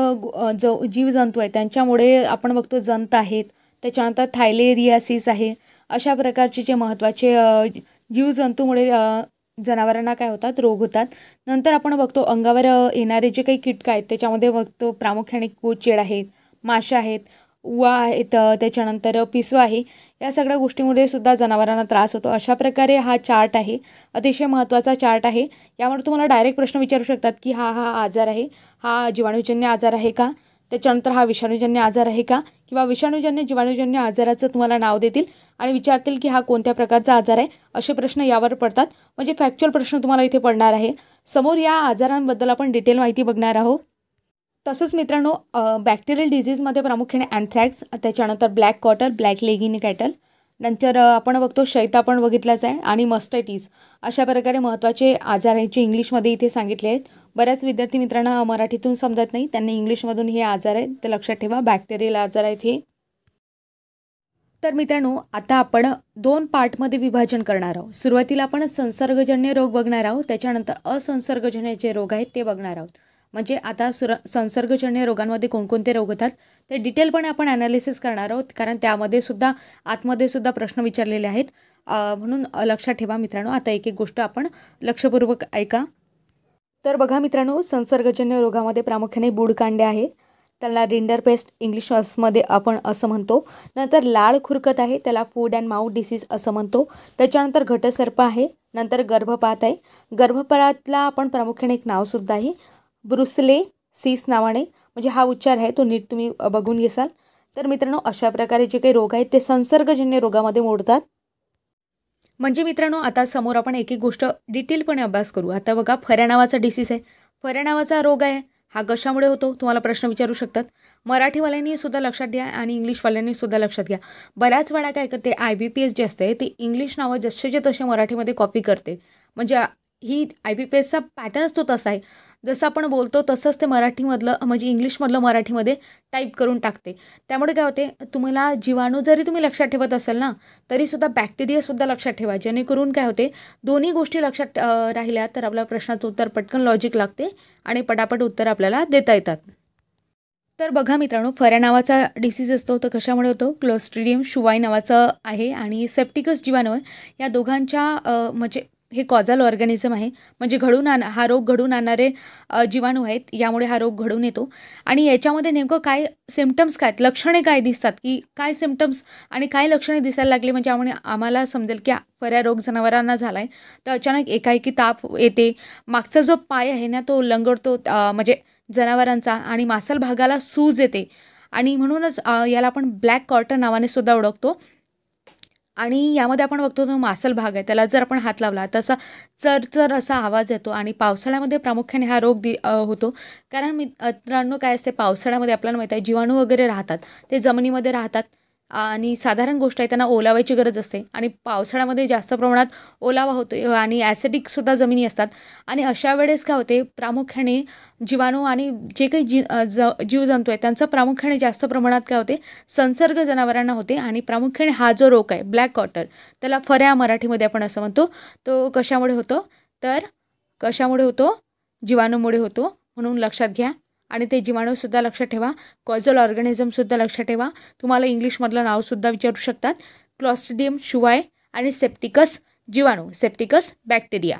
जीवजंतू आहेत त्यांच्यामुळे आपण बघतो जंत आहेत, त्याच्यानंतर थायलेरियासिस आहे. अशा प्रकारचे जे महत्त्वाचे जीवजंतूमुळे जनावरांना काय होतात, रोग होतात. नंतर आपण बघतो अंगावर येणारे जे काही कीटक आहेत त्याच्यामध्ये बघतो प्रामुख्याने कोचेड आहेत, माशा आहेत, उवा आहेत, त्याच्यानंतर पिसवा आहे. या सगळ्या गोष्टीमुळे सुद्धा जनावरांना त्रास होतो. अशा प्रकारे हा चार्ट आहे, अतिशय महत्त्वाचा चार्ट आहे. यावर तुम्हाला डायरेक्ट प्रश्न विचारू शकतात की हा आजार आहे, हा जीवाणूजन्य आजार आहे का, त्याच्यानंतर हा विषाणूजन्य आजार आहे का, किंवा जीवाणूजन्य आजाराचं तुम्हाला नाव देतील आणि विचारतील की हा कोणत्या प्रकारचा आजार आहे. असे प्रश्न यावर पडतात, म्हणजे फॅक्च्युअल प्रश्न तुम्हाला इथे पडणार आहे. समोर या आजारांबद्दल आपण डिटेल माहिती बघणार आहोत. तसंच मित्रांनो, बॅक्टेरियल डिझीजमध्ये प्रामुख्याने अँथ्रॅक्स, त्याच्यानंतर black quarter, black leg in cattle, नंतर आपण बघतो शैता पण बघितलाच आहे, आणि मस्टायटिस. अशा प्रकारे महत्त्वाचे आजार आहेत जे इंग्लिशमध्ये इथे सांगितले आहेत. बऱ्याच विद्यार्थी मित्रांना मराठीतून समजत नाही, त्यांनी इंग्लिशमधून हे आजार आहेत ते लक्षात ठेवा, बॅक्टेरियल आजार आहेत हे. तर मित्रांनो, आता आपण 2 पार्टमध्ये विभाजन करणार आहोत. सुरुवातीला आपण संसर्गजन्य रोग बघणार आहोत, त्याच्यानंतर असंसर्गजन्य जे रोग आहेत ते बघणार आहोत. म्हणजे आता संसर्गजन्य रोगांमध्ये कोणकोणते रोग होतात ते डिटेलपणे आपण ॲनालिसिस करणार आहोत, कारण त्यामध्ये सुद्धा आतमध्ये सुद्धा प्रश्न विचारलेले आहेत. म्हणून लक्षात ठेवा मित्रांनो. आता एक एक गोष्ट आपण लक्षपूर्वक ऐका. तर बघा मित्रांनो, संसर्गजन्य रोगामध्ये प्रामुख्याने बुडकांडे आहे, त्याला रिंडरपेस्ट इंग्लिशमध्ये आपण असं म्हणतो. नंतर लाळ खुरकत आहे, त्याला फूड अँड माउथ डिसीज असं म्हणतो. त्याच्यानंतर घटसर्प आहे, नंतर गर्भपात आहे. गर्भपाताला आपण प्रामुख्याने एक नावसुद्धा आहे, ब्रुसेलोसिस नावाने, म्हणजे हा उच्चार आहे तो नीट तुम्ही बघून घेसाल. तर मित्रांनो, अशा प्रकारे जे काही रोग आहेत ते संसर्गजन्य रोगामध्ये मोडतात. म्हणजे मित्रांनो, आता समोर आपण एक एक गोष्ट डिटेलपणे अभ्यास करू. आता बघा, फऱ्या नावाचा डिसीज आहे, फऱ्या नावाचा रोग आहे. हा कशामुळे होतो तुम्हाला प्रश्न विचारू शकतात. मराठीवाल्यांनी सुद्धा लक्षात घ्या आणि इंग्लिशवाल्यांनी सुद्धा लक्षात घ्या. बऱ्याच वेळा काय करते, IBPS जे असते ते इंग्लिश नावं जसेचे तसे मराठीमध्ये कॉपी करते. म्हणजे ही IBPSचा पॅटर्नच तो तसा आहे, जसं आपण बोलतो तसंच ते मराठीमधलं म्हणजे इंग्लिशमधलं मराठीमध्ये टाईप करून टाकते. त्यामुळे काय होते, तुम्हाला जीवाणू जरी तुम्ही लक्षात ठेवत असाल ना, तरीसुद्धा बॅक्टेरियासुद्धा लक्षात ठेवा, जेणेकरून काय होते, दोन्ही गोष्टी लक्षात राहिल्या तर आपल्या प्रश्नाचं उत्तर पटकन लॉजिक लागते आणि पटापट उत्तर आपल्याला देता येतात. तर बघा मित्रांनो, फऱ्या नावाचा डिसीज असतो तो कशामुळे होतो, क्लोस्ट्रिडियम शुवाई नावाचं आहे आणि सेप्टिकस जीवाणू आहे. या दोघांच्या म्हणजे हे कॉझल ऑर्गॅनिझम आहे, म्हणजे हा रोग घडून आणणारे जीवाणू आहेत, यामुळे हा रोग घडून येतो. आणि याच्यामध्ये नेमकं काय सिम्पटम्स, काय लक्षणे काय दिसतात, की काय सिम्पटम्स आणि काय लक्षणे दिसायला लागले म्हणजे आम्हाला समजेल की फऱ्या रोग जनावरांना झाला आहे. तर अचानक एकाएकी ताप येते, मागचा जो पाय आहे ना तो लंगडतो, म्हणजे जनावरांचा, आणि मासल भागाला सूज येते, आणि म्हणूनच याला आपण ब्लॅक कॉटर नावाने सुद्धा ओळखतो. आणि यामध्ये आपण बघतो तो मासल भाग आहे, त्याला जर आपण हात लावला तसा चरचर असा आवाज येतो. आणि पावसाळ्यामध्ये प्रामुख्याने हा रोग होतो, कारण मित्रांनो काय असते, पावसाळ्यामध्ये आपल्याला माहीत आहे जीवाणू वगैरे राहतात, ते जमिनीमध्ये राहतात आणि साधारण गोष्ट आहे, त्यांना ओलावायची गरज असते. आणि पावसाळ्यामध्ये जास्त प्रमाणात ओलावा होतो आणि ॲसिडिकसुद्धा जमिनी असतात. आणि अशा वेळेस काय होते, प्रामुख्याने जीवाणू आणि जे काही जीवजंतू आहेत त्यांचं प्रामुख्याने जास्त प्रमाणात काय होते, संसर्ग जनावरांना होते. आणि प्रामुख्याने हा जो रोग आहे ब्लॅक कॉटर, त्याला फऱ्या मराठीमध्ये आपण असं म्हणतो, तो कशामुळे होतो, तर कशामुळे होतो, जीवाणूमुळे होतो, म्हणून लक्षात घ्या. आणि ते जीवाणूसुद्धा लक्षात ठेवा, कॉझल ऑर्गॅनिझमसुद्धा लक्षात ठेवा. तुम्हाला इंग्लिशमधलं नावसुद्धा विचारू शकतात, क्लॉस्ट्रिडियम शुवाय आणि सेप्टिकस जीवाणू, सेप्टिकस बॅक्टेरिया.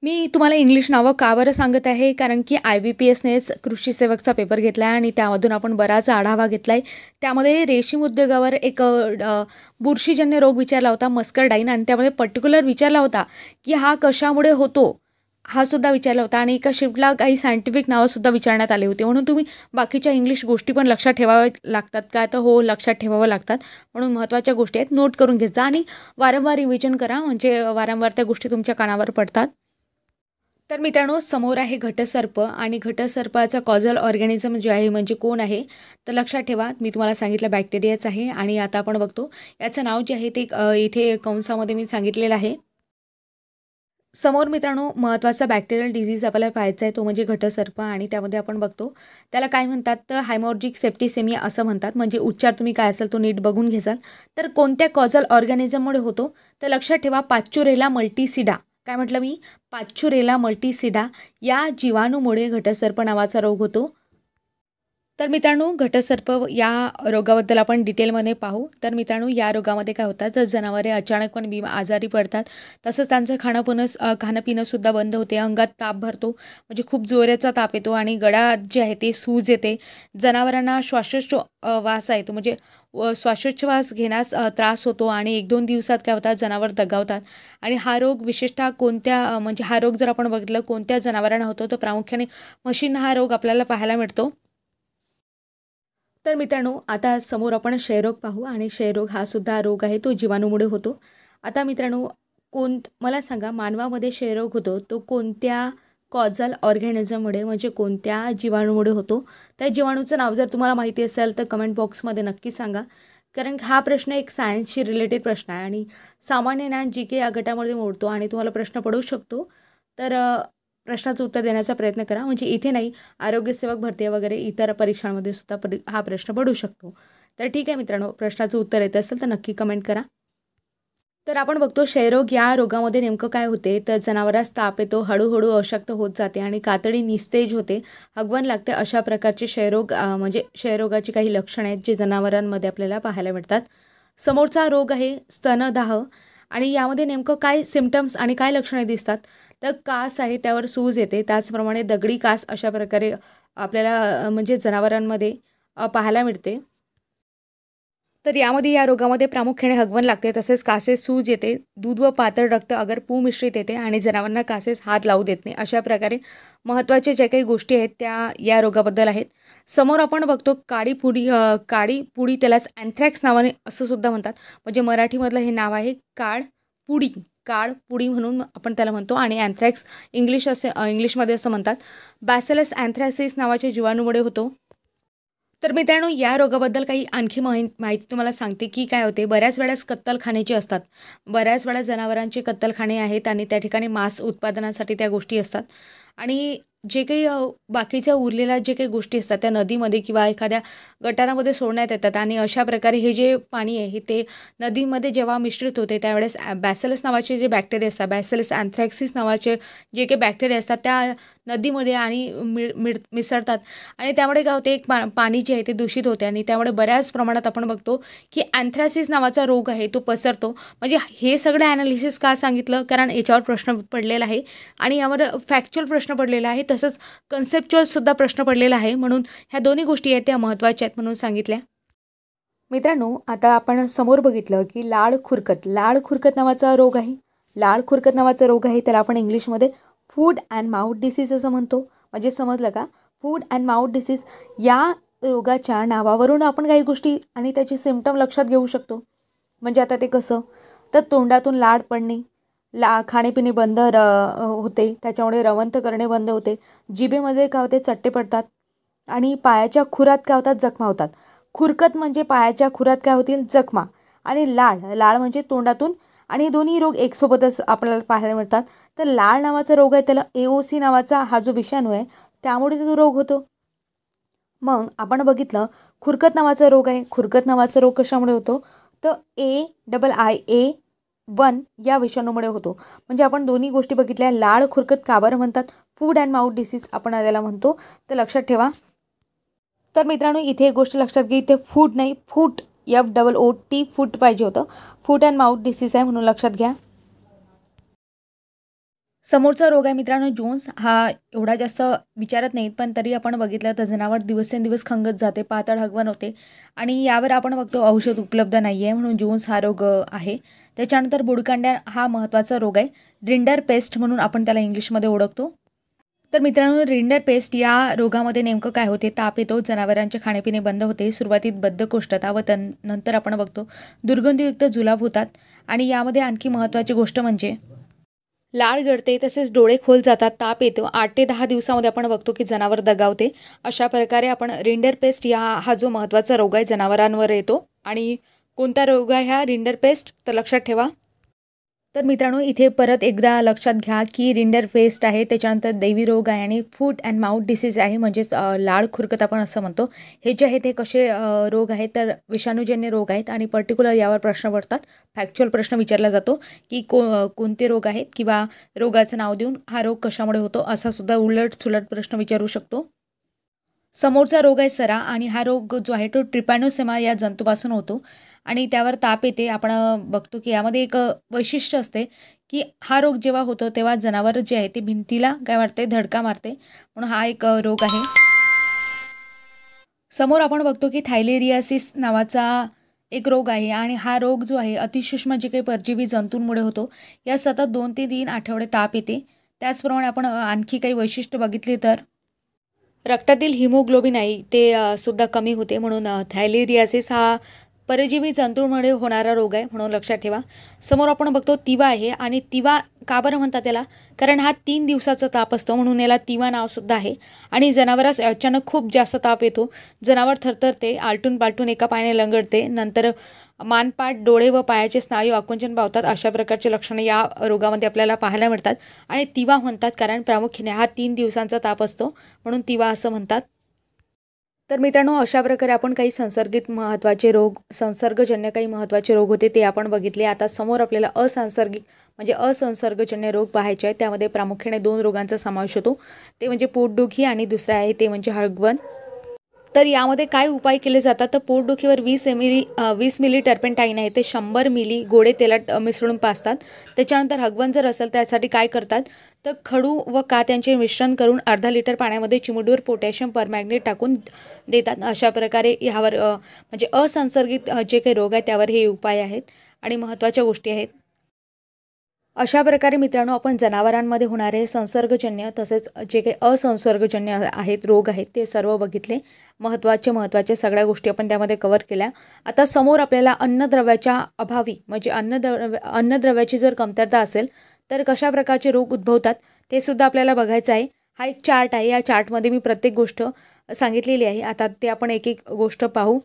मी तुम्हाला इंग्लिश नावं का बरं सांगत आहे, कारण की IBPSनेच कृषी सेवकचा पेपर घेतला आहे आणि त्यामधून आपण बराच आढावा घेतला आहे. त्यामध्ये रेशीम उद्योगावर एक बुरशीजन्य रोग विचारला होता, मस्करडाईन, आणि त्यामध्ये पर्टिक्युलर विचारला होता की हा कशामुळे होतो, हा सुद्धा विचारला होता. आणि एका शिफ्टला काही सायंटिफिक नावंसुद्धा विचारण्यात आले होते, म्हणून तुम्ही बाकीच्या इंग्लिश गोष्टी पण लक्षात ठेवाव्या लागतात का, तर हो, लक्षात ठेवावं लागतात. म्हणून महत्त्वाच्या गोष्टी आहेत, नोट करून घेत जा आणि वारंवार रिव्हिजन करा, म्हणजे वारंवार त्या गोष्टी तुमच्या कानावर पडतात. तर मित्रांनो, समोर आहे घटसर्प, आणि घटसर्पाचा कॉझल ऑर्गॅनिझम जे आहे म्हणजे कोण आहे, तर लक्षात ठेवा, मी तुम्हाला सांगितलं बॅक्टेरियाच आहे. आणि आता आपण बघतो याचं नाव जे आहे ते इथे कंसामध्ये मी सांगितलेलं आहे, समोर मित्रांनो महत्त्वाचा बॅक्टेरियल डिझीज आपल्याला पाहायचा आहे, तो म्हणजे घटसर्प. आणि त्यामध्ये आपण बघतो त्याला काय म्हणतात, तर हायमॉर्जिक सेप्टिसेमिया असं म्हणतात. म्हणजे उच्चार तुम्ही काय असेल तो नीट बघून घ्याल. तर कोणत्या कॉझल ऑर्गॅनिझममुळे होतो, तर लक्षात ठेवा पाच्चुरेला मल्टीसिडा. काय म्हटलं मी, पाच्चुरेला मल्टीसिडा या जीवाणूमुळे घटसर्प नावाचा रोग होतो. तर मित्रांनो घटसर्प या रोगाबद्दल आपण डिटेलमध्ये पाहू. तर मित्रांनो या रोगामध्ये काय होतात, तर जनावरे अचानकपणे आजारी पडतात. तसंच त्यांचं खाणंपिणंसुद्धा बंद होते. अंगात ताप भरतो, म्हणजे खूप जोराचा ताप येतो आणि गळ्यात जे आहे ते सूज येते. जनावरांना श्वासोच्छवास आहे तो म्हणजे श्वासोच्छवास घेण्यास त्रास होतो आणि 1-2 दिवसात काय होतात, जनावर दगावतात. आणि हा रोग विशेषतः कोणत्या म्हणजे हा रोग जर आपण बघितलं कोणत्या जनावरांना होतो, तर प्रामुख्याने म्हशींना हा रोग आपल्याला पाहायला मिळतो. तर मित्रांनो आता समोर आपण क्षयरोग पाहू. आणि क्षयरोग हा सुद्धा रोग आहे, तो जीवाणूमुळे होतो. आता मित्रांनो मला सांगा, मानवामध्ये क्षयरोग होतो तो कोणत्या कॉझल ऑर्गॅनिझममुळे म्हणजे कोणत्या जीवाणूमुळे होतो. त्या जीवाणूचं नाव जर तुम्हाला माहिती असेल तर कमेंट बॉक्समध्ये नक्की सांगा. कारण हा प्रश्न एक सायन्सशी रिलेटेड प्रश्न आहे आणि सामान्य ज्ञान जी के या गटामध्ये मोडतो आणि तुम्हाला प्रश्न पडू शकतो. तर प्रश्नाचं उत्तर देण्याचा प्रयत्न करा. म्हणजे इथे नाही, आरोग्यसेवक भरती वगैरे इतर परीक्षांमध्ये सुद्धा हा प्रश्न पडू शकतो. तर ठीक आहे मित्रांनो, प्रश्नाचं उत्तर येत असेल तर नक्की कमेंट करा. तर आपण बघतो क्षयरोग या रोगामध्ये नेमकं काय होते, तर जनावरास ताप येतो, हळूहळू अशक्त होत जाते आणि कातडी निस्तेज होते, हगवण लागते. अशा प्रकारचे क्षयरोग म्हणजे क्षयरोगाची काही लक्षणं आहेत जे जनावरांमध्ये आपल्याला पाहायला मिळतात. समोरचा रोग आहे स्तनदाह. आणि यामध्ये नेमकं काय सिम्पटम्स आणि काय लक्षणे दिसतात, तर कास आहे, त्यावर सूज येते. त्याचप्रमाणे दगडी कास अशा प्रकारे आपल्याला म्हणजे जनावरांमध्ये पाहायला मिळते. तर यामध्ये या रोगामध्ये प्रामुख्याने हगवण लागते, तसेच कासेस सूज येते, दूध व पातळ रक्त अगर पू मिश्रित येते आणि जनावरांना कासेस हात लावू देत नाही. अशा प्रकारे महत्त्वाच्या ज्या काही गोष्टी आहेत त्या या रोगाबद्दल आहेत. समोर आपण बघतो काळी पुडी, त्यालाच अँथ्रॅक्स नावाने असं सुद्धा म्हणतात. म्हणजे मराठीमधलं हे नाव आहे काळ पुडी म्हणून आपण त्याला म्हणतो. आणि अँथ्रॅक्स इंग्लिशमध्ये असं म्हणतात. बॅसिलस अँथ्रॅसिस नावाच्या जीवाणूमुळे होतो. तर मित्रांनो या रोगाबद्दल काही आणखी माहिती तुम्हाला सांगते की काय होते. बऱ्याच वेळेस कत्तलखान्याचे असतात, बऱ्याच वेळा जनावरांचे कत्तलखाने आहेत आणि त्या ठिकाणी मांस उत्पादनासाठी त्या गोष्टी असतात. आणि जे काही बाकीच्या उरलेल्या जे काही गोष्टी असतात त्या नदीमध्ये किंवा एखाद्या गटारामध्ये सोडण्यात येतात. आणि अशा प्रकारे हे जे पाणी आहे ते नदीमध्ये जेव्हा मिश्रित होते त्यावेळेस बॅसिलस नावाचे जे बॅक्टेरिया असतात, बॅसिलस अँथ्रॅक्सिस नावाचे जे काही बॅक्टेरिया असतात त्या नदीमध्ये आणि मिसळतात. आणि त्यामुळे काय होते, एक पाणी जे आहे ते दूषित होते आणि त्यामुळे बऱ्याच प्रमाणात आपण बघतो की अँथ्रॅसिस नावाचा रोग आहे तो पसरतो. म्हणजे हे सगळं ॲनालिसिस का सांगितलं, कारण याच्यावर प्रश्न पडलेला आहे आणि यावर फॅक्च्युअल प्रश्न पडलेला आहे, तसंच कन्सेप्च्युअलसुद्धा प्रश्न पडलेला आहे. म्हणून ह्या दोन्ही गोष्टी आहेत त्या महत्त्वाच्या आहेत म्हणून सांगितल्या. मित्रांनो आता आपण समोर बघितलं की लाळ खुरकत नावाचा रोग आहे. लाळ खुरकत नावाचा रोग आहे त्याला आपण इंग्लिशमध्ये फूड अँड माउथ डिसीज असं म्हणतो. म्हणजे समजलं का, फूड अँड माउथ डिसीज या रोगाच्या नावावरून आपण काही गोष्टी आणि त्याची सिम्पटम लक्षात घेऊ शकतो. म्हणजे आता ते कसं, तर तोंडातून लाळ पडणे, खाणेपिणे बंद होते, त्याच्यामुळे रवंथ करणे बंद होते, जिभेमध्ये काय होते चट्टे पडतात आणि पायाच्या खुरात काय होतात जखमा होतात. खुरकत म्हणजे पायाच्या खुरात काय होतील जखमा, आणि लाळ म्हणजे तोंडातून. आणि हे दोन्ही रोग एकसोबतच आपल्याला पाहायला मिळतात. तर लाळ नावाचा रोग आहे त्याला AOC नावाचा हा जो विषाणू आहे त्यामुळे तो रोग होतो. मग आपण बघितलं खुरकत नावाचा रोग आहे. खुरकत नावाचा रोग कशामुळे होतो, तर AIIA1 या विषाणूमुळे होतो. म्हणजे आपण दोन्ही गोष्टी बघितल्या. लाळ खुरकत का बरं म्हणतात, फूड अँड माउथ डिसीज आपण त्याला म्हणतो, तर लक्षात ठेवा. तर मित्रांनो इथे एक गोष्ट लक्षात घ्या, इथे फूड नाही फूट FOOT फूट पाहिजे होतं. फूट अँड माउथ डिसीज आहे म्हणून लक्षात घ्या. समोरचा रोग आहे मित्रांनो जोन्स. हा एवढा जास्त विचारत नाहीत, पण तरी आपण बघितलं तर जनावर दिवसेंदिवस खंगत जाते, पातळ हगवण होते आणि यावर आपण बघतो औषध उपलब्ध नाही आहे म्हणून जोन्स हा रोग आहे. त्याच्यानंतर बुडकांड्या हा महत्त्वाचा रोग आहे. रिंडर पेस्ट म्हणून आपण त्याला इंग्लिशमध्ये ओळखतो. तर मित्रांनो रिंडर पेस्ट या रोगामध्ये नेमकं काय होते, ताप येतो, जनावरांचे खाणेपिणे बंद होते, सुरुवातीत बद्धकोष्ठता व नंतर आपण बघतो दुर्गंधीयुक्त जुलाब होतात. आणि यामध्ये आणखी महत्त्वाची गोष्ट म्हणजे लाळ गळते, तसेच डोळे खोल जातात, ताप येतो. 8 ते 10 दिवसामध्ये आपण बघतो की जनावर दगावते. अशा प्रकारे आपण रिंडर पेस्ट हा जो महत्त्वाचा रोग आहे जनावरांवर येतो. आणि कोणता रोग आहे हा रिंडर पेस्ट, तर लक्षात ठेवा. तर मित्रांनो, इथे परत एकदा लक्षात घ्या की रिंडरपेस्ट आहे, त्याच्यानंतर दैवी रोग आहे आणि फूट अँड माउथ डिसीज आहे, म्हणजेच लाळ खुरकत आपण असं म्हणतो. हे जे आहे ते कसे रोग आहेत, तर विषाणूजन्य रोग आहेत आणि पर्टिक्युलर यावर प्रश्न पडतात. फॅक्च्युअल प्रश्न विचारला जातो की कोणते रोग आहेत किंवा रोगाचं नाव देऊन हा रोग कशामुळे होतो, असा सुद्धा उलट प्रश्न विचारू शकतो. समोरचा रोग आहे सरा आणि हा रोग जो आहे तो ट्रिपॅनोसोमा या जंतूपासून होतो आणि त्यावर ताप येते. आपण बघतो की यामध्ये एक वैशिष्ट्य असते की हा रोग जेव्हा होतो तेव्हा जनावर जे आहे ते भिंतीला काय मारते, धडका मारते, म्हणून हा एक रोग आहे. समोर आपण बघतो की थायलेरियासिस नावाचा एक रोग आहे आणि हा रोग जो आहे अतिसूक्ष्म जे काही परजीवी जंतूंमुळे होतो. या सतत 2 ते 3 आठवडे ताप येते. त्याचप्रमाणे आपण आणखी काही वैशिष्ट्य बघितली तर रक्तातील हिमोग्लोबिन आहे ते सुद्धा कमी होते, म्हणून थायलेरियासिस हा परजीवी जंतूंमुळे होणारा रोग आहे, म्हणून लक्षात ठेवा. समोर आपण बघतो तिवा आहे आणि तिवा का बरं म्हणतात त्याला, कारण हा 3 दिवसाचा ताप असतो, म्हणून याला तिवा नावसुद्धा आहे. आणि जनावरास अचानक खूप जास्त ताप येतो, जनावर थरथरते, आलटून पालटून एका पायाने लंगडते, नंतर मानपाट, डोळे व पायाचे स्नायू आकुंचन पावतात. अशा प्रकारचे लक्षणे या रोगामध्ये आपल्याला पाहायला मिळतात आणि तिवा म्हणतात कारण प्रामुख्याने हा 3 दिवसांचा ताप असतो, म्हणून तिवा असं म्हणतात. तर मित्रांनो, अशा प्रकारे आपण काही संसर्गजन्य काही महत्त्वाचे रोग होते ते आपण बघितले. आता समोर आपल्याला असंसर्गजन्य रोग पाहायचे आहेत. त्यामध्ये प्रामुख्याने 2 रोगांचा समावेश होतो, ते म्हणजे पोटदुखी आणि दुसरे आहे ते म्हणजे हगवण. तर यामध्ये काय उपाय केले जातात, तर पोटदुखीवर 20 मिली टर्पेंटाईन आहे ते 100 मिली गोडे तेलात मिसळून पाजतात. त्याच्यानंतर हगवण जर असेल त्यासाठी काय करतात, तर खडू व कात यांचे मिश्रण करून अर्धा लिटर पाण्यामध्ये चिमुडीवर पोटॅशियम परमॅंगनेट टाकून देतात. अशा प्रकारे ह्यावर म्हणजे असंसर्गित जे काही रोग आहेत त्यावर हे उपाय आहेत आणि महत्त्वाच्या गोष्टी आहेत. अशा प्रकारे मित्रांनो, आपण जनावरांमध्ये होणारे संसर्गजन्य तसेच जे काही असंसर्गजन्य आहेत रोग आहेत ते सर्व बघितले. महत्त्वाचे सगळ्या गोष्टी आपण त्यामध्ये कव्हर केल्या. आता समोर आपल्याला अन्नद्रव्याच्या अभावी म्हणजे अन्नद्रव्याची जर कमतरता असेल तर कशा प्रकारचे रोग उद्भवतात ते सुद्धा आपल्याला बघायचं आहे. हा एक चार्ट आहे, या चार्टमध्ये मी प्रत्येक गोष्ट सांगितलेली आहे. आता ते आपण एक एक गोष्ट पाहू.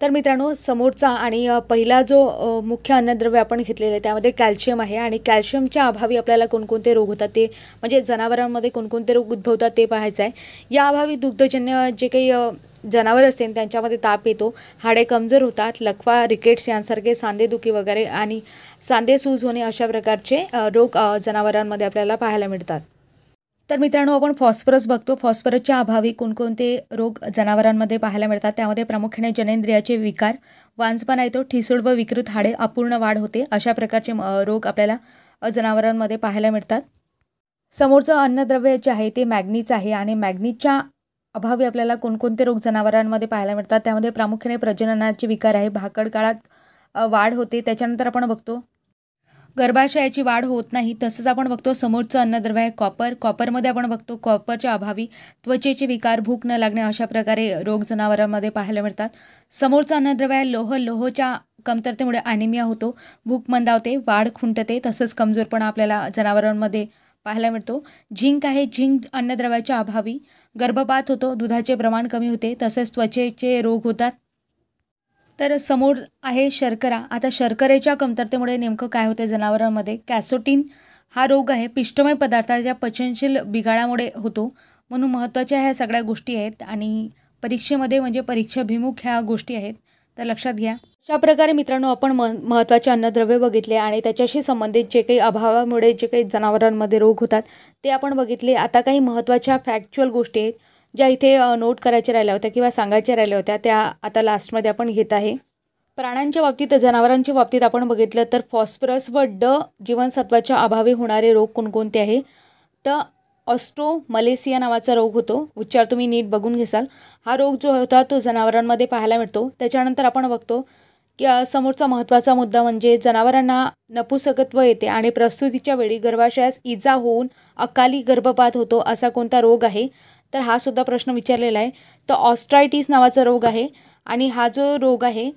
तर मित्रांनो, समोरचा आणि पहिला जो मुख्य अन्नद्रव्य आपण घेतलेलं आहे त्यामध्ये कॅल्शियम आहे आणि कॅल्शियमच्या अभावी आपल्याला कोणकोणते रोग होतात ते म्हणजे जनावरांमध्ये कोणकोणते रोग उद्भवतात ते पाहायचं आहे. या अभावी दुग्धजन्य जे काही जनावर असतील त्यांच्यामध्ये ताप येतो, हाडे कमजोर होतात, लकवा, रिकेट्स यांसारखे सांधेदुखी वगैरे आणि सांधे सूज होणे अशा प्रकारचे रोग जनावरांमध्ये आपल्याला पाहायला मिळतात. तर मित्रांनो, आपण फॉस्फरस बघतो. फॉस्फरसच्या अभावी कोणकोणते रोग जनावरांमध्ये पाहायला मिळतात, त्यामध्ये प्रामुख्याने जननेंद्रियाचे विकार, वांजपणा येतो, ठिसूळ व विकृत हाडे, अपूर्ण वाढ होते, अशा प्रकारचे रोग आपल्याला जनावरांमध्ये पाहायला मिळतात. समोरचं अन्नद्रव्य जे आहे ते मॅग्नीचं आहे आणि मॅग्नीच्या अभावी आपल्याला कोणकोणते रोग जनावरांमध्ये पाहायला मिळतात, त्यामध्ये प्रामुख्याने प्रजननाचे विकार आहे, भाकड काळात वाढ होते. त्याच्यानंतर आपण बघतो गर्भाशयाची वाढ होत नाही. तसंच आपण बघतो समोरचं अन्नद्रव्य आहे कॉपरमध्ये आपण बघतो कॉपरच्या अभावी त्वचेचे विकार, भूक न लागणे अशा प्रकारे रोग जनावरांमध्ये पाहायला मिळतात. समोरचं अन्नद्रव्य आहे लोहाच्या कमतरतेमुळे ॲनिमिया होतो, भूक मंदावते, वाढ खुंटते, तसंच कमजोरपणा आपल्याला जनावरांमध्ये पाहायला मिळतो. झिंक आहे, झिंक अन्नद्रव्याच्या अभावी गर्भपात होतो, दुधाचे प्रमाण कमी होते, तसेच त्वचेचे रोग होतात. तर समोर आहे शर्करा. आता शर्करेच्या कमतरतेमुळे नेमकं काय होते जनावरांमध्ये, कॅसोटीन हा रोग आहे, पिष्टमय पदार्थाच्या पचनशील बिघाडामुळे होतो, म्हणून महत्त्वाच्या ह्या सगळ्या गोष्टी आहेत आणि परीक्षेमध्ये म्हणजे परीक्षाभिमुख ह्या गोष्टी आहेत, तर लक्षात घ्या. अशा प्रकारे मित्रांनो, आपण महत्त्वाचे अन्नद्रव्य बघितले आणि त्याच्याशी संबंधित जे काही अभावामुळे जे काही जनावरांमध्ये रोग होतात ते आपण बघितले. आता काही महत्त्वाच्या फॅक्च्युअल गोष्टी आहेत ज्या इथे नोट करायच्या राहिल्या होत्या किंवा सांगायच्या राहिल्या होत्या, त्या आता लास्टमध्ये आपण घेत आहे. प्राण्यांच्या बाबतीत, जनावरांच्या बाबतीत आपण बघितलं तर फॉस्फरस व जीवनसत्वाच्या अभावी होणारे रोग कोणकोणते आहे, तर ऑस्ट्रोमलेसिया नावाचा रोग होतो, उच्चार तुम्ही नीट बघून घेसाल. हा रोग जो होता तो जनावरांमध्ये पाहायला मिळतो. त्याच्यानंतर आपण बघतो की समोरचा महत्त्वाचा मुद्दा म्हणजे जनावरांना नपुसकत्व येते आणि प्रसूतीच्या वेळी गर्भाशयास इजा होऊन अकाली गर्भपात होतो, असा कोणता रोग आहे, तर हा सुद्धा प्रश्न विचारलेला आहे. तर ऑस्ट्रायटिस नावाचा रोग आहे आणि हा जो रोग आहे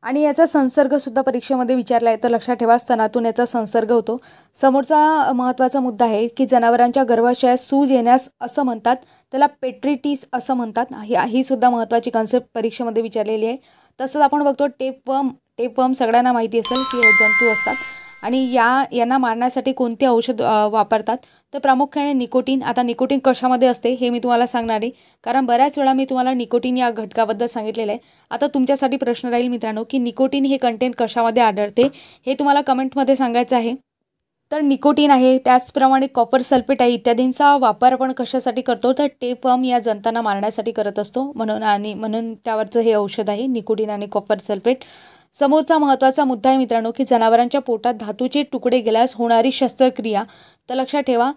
आणि याचा संसर्गसुद्धा परीक्षेमध्ये विचारला आहे, तर लक्षात ठेवा स्तनातून याचा संसर्ग होतो. समोरचा महत्त्वाचा मुद्दा आहे की जनावरांच्या गर्भाशयात सूज येण्यास असं म्हणतात, त्याला पेट्रिटिस असं म्हणतात. ही सुद्धा महत्त्वाची कन्सेप्ट परीक्षेमध्ये विचारलेली आहे. तसंच आपण बघतो टेपवर्म सगळ्यांना माहिती असेल की हे जंतू असतात आणि यांना मारण्यासाठी कोणते औषध वापरतात, तर प्रामुख्याने निकोटीन. आता निकोटीन कशामध्ये असते हे मी तुम्हाला सांगणार आहे, कारण बऱ्याच वेळा मी तुम्हाला निकोटीन या घटकाबद्दल सांगितलेलं आहे. आता तुमच्यासाठी प्रश्न राहील मित्रांनो की निकोटीन हे कंटेंट कशामध्ये आढळते हे तुम्हाला कमेंटमध्ये सांगायचं आहे. तर निकोटीन आहे, त्याचप्रमाणे कॉपर सल्फेट आहे, इत्यादींचा वापर आपण कशासाठी करतो, तर टेपवर्म या जंतांना मारण्यासाठी करत असतो. म्हणून त्यावरचं हे औषध आहे निकोटीन आणि कॉपर सल्फेट. समोरचा महत्त्वाचा मुद्दा आहे मित्रांनो की जनावरांच्या पोटात धातूचे तुकडे गेल्यास होणारी शस्त्रक्रिया. तर लक्षात ठेवा,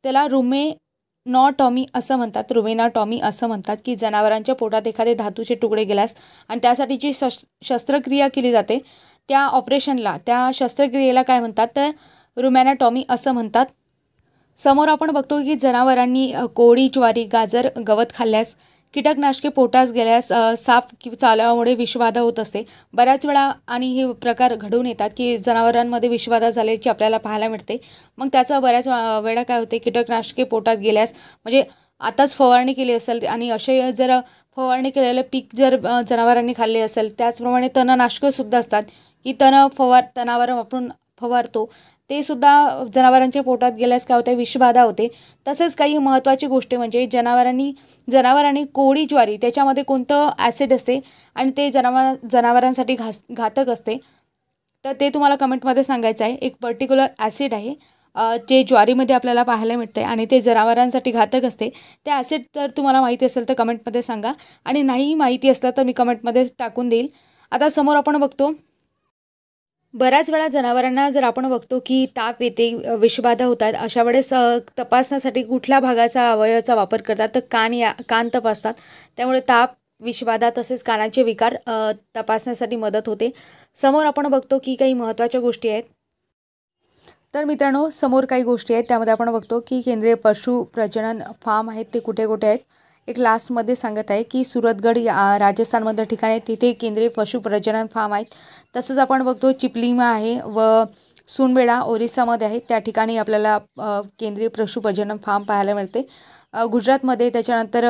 त्याला रुमेनॉटॉमी असं म्हणतात की जनावरांच्या पोटात एखादे धातूचे तुकडे गेल्यास आणि त्यासाठी जी शस्त्रक्रिया केली जाते त्या शस्त्रक्रियेला काय म्हणतात, तर रुमेनॉटॉमी असं म्हणतात. समोर आपण बघतो की जनावरांनी कोळी, ज्वारी, गाजर, गवत खाल्ल्यास, कीटकनाशके पोटास गेल्यास, साप चावल्यामुळे विषबाधा होत असते बऱ्याच वेळा. आणि हे प्रकार घडून येतात की जनावरांमध्ये विषबाधा झाल्याची आपल्याला पाहायला मिळते. मग त्याचा बऱ्याच वेळा काय होते, कीटकनाशके पोटात गेल्यास, म्हणजे आताच फवारणी केली असेल आणि असे जर फवारणी केलेलं पीक जर जनावरांनी खाल्ले असेल, त्याचप्रमाणे तणनाशकंसुद्धा असतात की तणावर आपण फवारतो, ते सुद्धा जनावरांच्या पोटात गेल्यास काय होते, विषबाधा होते. तसेच काही महत्त्वाची गोष्ट म्हणजे जनावरांनी कोळी, ज्वारी त्याच्यामध्ये कोणतं ॲसिड असते आणि ते जनावरांसाठी घातक असते, तर ते तुम्हाला कमेंटमध्ये सांगायचं आहे. एक पर्टिक्युलर ॲसिड आहे जे ज्वारीमध्ये आपल्याला पाहायला मिळते आणि ते जनावरांसाठी घातक असते. ते ॲसिड जर तुम्हाला माहिती असेल तर कमेंटमध्ये सांगा, आणि नाही माहिती असलं तर मी कमेंटमध्ये टाकून देईल. आता समोर आपण बघतो, बऱ्याच वेळा जनावरांना जर आपण बघतो की ताप येते, विषबाधा होतात, अशा वेळेस तपासण्यासाठी कुठल्या भागाचा अवयवाचा वापर करतात, तर कान तपासतात. त्यामुळे ताप, विषबाधा तसेच कानाचे विकार तपासण्यासाठी मदत होते. समोर आपण बघतो की काही महत्त्वाच्या गोष्टी आहेत. तर मित्रांनो, समोर काही गोष्टी आहेत, त्यामध्ये आपण बघतो की केंद्रीय पशु प्रजनन फार्म आहेत ते कुठे कुठे आहेत. एक लास्टमध्ये सांगत आहे की सुरतगड राजस्थानमधलं ठिकाण आहे, तिथे केंद्रीय पशु प्रजनन फार्म आहेत. तसंच आपण बघतो चिपलीमा आहे व सुनबेडा ओरिसामध्ये आहे, त्या ठिकाणी आपल्याला केंद्रीय पशु प्रजनन फार्म पाहायला मिळते. गुजरातमध्ये, त्याच्यानंतर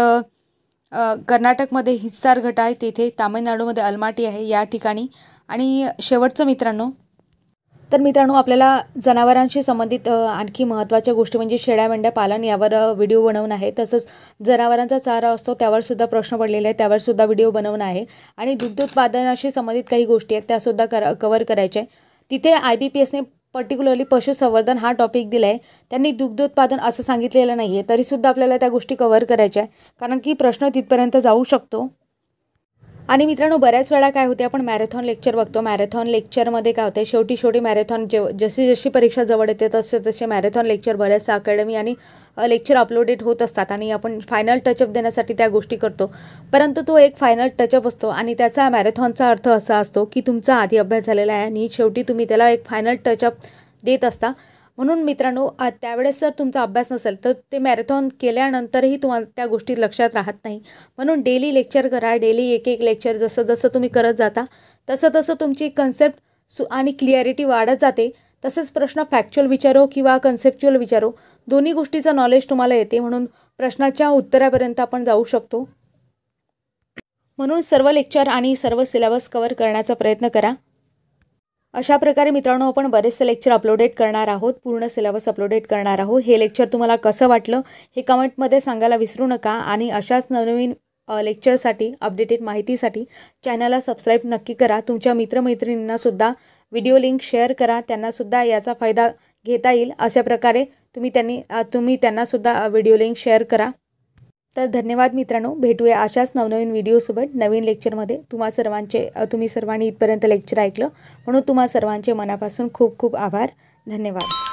कर्नाटकमध्ये हिस्सार घट आहे तेथे, तामिळनाडूमध्ये अलमाटी आहे या ठिकाणी. आणि शेवटचं मित्रांनो आपल्याला जनावरांशी संबंधित आणखी महत्त्वाच्या गोष्टी म्हणजे शेळ्या मेंढ्या पालन यावर व्हिडिओ बनवणं आहे. तसंच जनावरांचा चारा असतो त्यावरसुद्धा प्रश्न पडलेले आहेत, त्यावरसुद्धा व्हिडिओ बनवणं आहे. आणि दुग्धोत्पादनाशी संबंधित काही गोष्टी आहेत त्यासुद्धा कवर करायच्या आहे. तिथे IBPSने पर्टिक्युलरली पशुसंवर्धन हा टॉपिक दिला आहे, त्यांनी दुग्धोत्पादन असं सांगितलेलं नाही आहे, तरीसुद्धा आपल्याला त्या गोष्टी कवर करायच्या आहे, कारण की प्रश्न तिथपर्यंत जाऊ शकतो. आणि मित्रांनो, बऱ्याच वेळा काय होते, आपण मॅरेथॉन लेक्चर बघतो. मॅरेथॉन लेक्चरमध्ये काय होते, शेवटी मॅरेथॉन जशी परीक्षा जवळ येते तसे मॅरेथॉन लेक्चर बऱ्याचशा अकॅडमी आणि लेक्चर अपलोडेड होत असतात आणि आपण फायनल टचअप देण्यासाठी त्या गोष्टी करतो. परंतु तो एक फायनल टचअप असतो आणि त्याचा मॅरेथॉनचा अर्थ असा असतो की तुमचा आधी अभ्यास झालेला आहे आणि शेवटी तुम्ही त्याला एक फायनल टचअप देत असता. म्हणून मित्रांनो, त्यावेळेस जर तुमचा अभ्यास नसेल तर ते मॅरेथॉन केल्यानंतरही तुम्हाला त्या गोष्टी लक्षात राहत नाही. म्हणून डेली लेक्चर करा, डेली एक लेक्चर जसं तुम्ही करत जाता तसं तुमची कन्सेप्ट आणि क्लिअरिटी वाढत जाते. तसंच प्रश्न फॅक्च्युअल विचारो किंवा कन्सेप्च्युअल विचारो, दोन्ही गोष्टीचं नॉलेज तुम्हाला येते, म्हणून प्रश्नाच्या उत्तरापर्यंत आपण जाऊ शकतो. म्हणून सर्व लेक्चर आणि सर्व सिलेबस कव्हर करण्याचा प्रयत्न करा. अशा प्रकारे मित्रांनो, आपण बरेचसे लेक्चर अपलोडेड करणार आहोत, पूर्ण सिलेबस अपलोडेड करणार आहोत. हे लेक्चर तुम्हाला कसं वाटलं हे कमेंटमध्ये सांगायला विसरू नका. आणि अशाच नवनवीन लेक्चरसाठी, अपडेटेड माहितीसाठी चॅनलला सबस्क्राईब नक्की करा. तुमच्या मित्रमैत्रिणींनासुद्धा व्हिडिओ लिंक शेअर करा, त्यांनासुद्धा याचा फायदा घेता येईल. अशा प्रकारे तुम्ही त्यांनासुद्धा व्हिडिओ लिंक शेअर करा. तर धन्यवाद मित्रांनो, भेटूया अशाच नवनवीन व्हिडिओसोबत नवीन लेक्चरमध्ये. तुम्ही सर्वांनी इथपर्यंत लेक्चर ऐकलं म्हणून तुम्हा सर्वांचे मनापासून खूप खूप आभार. धन्यवाद.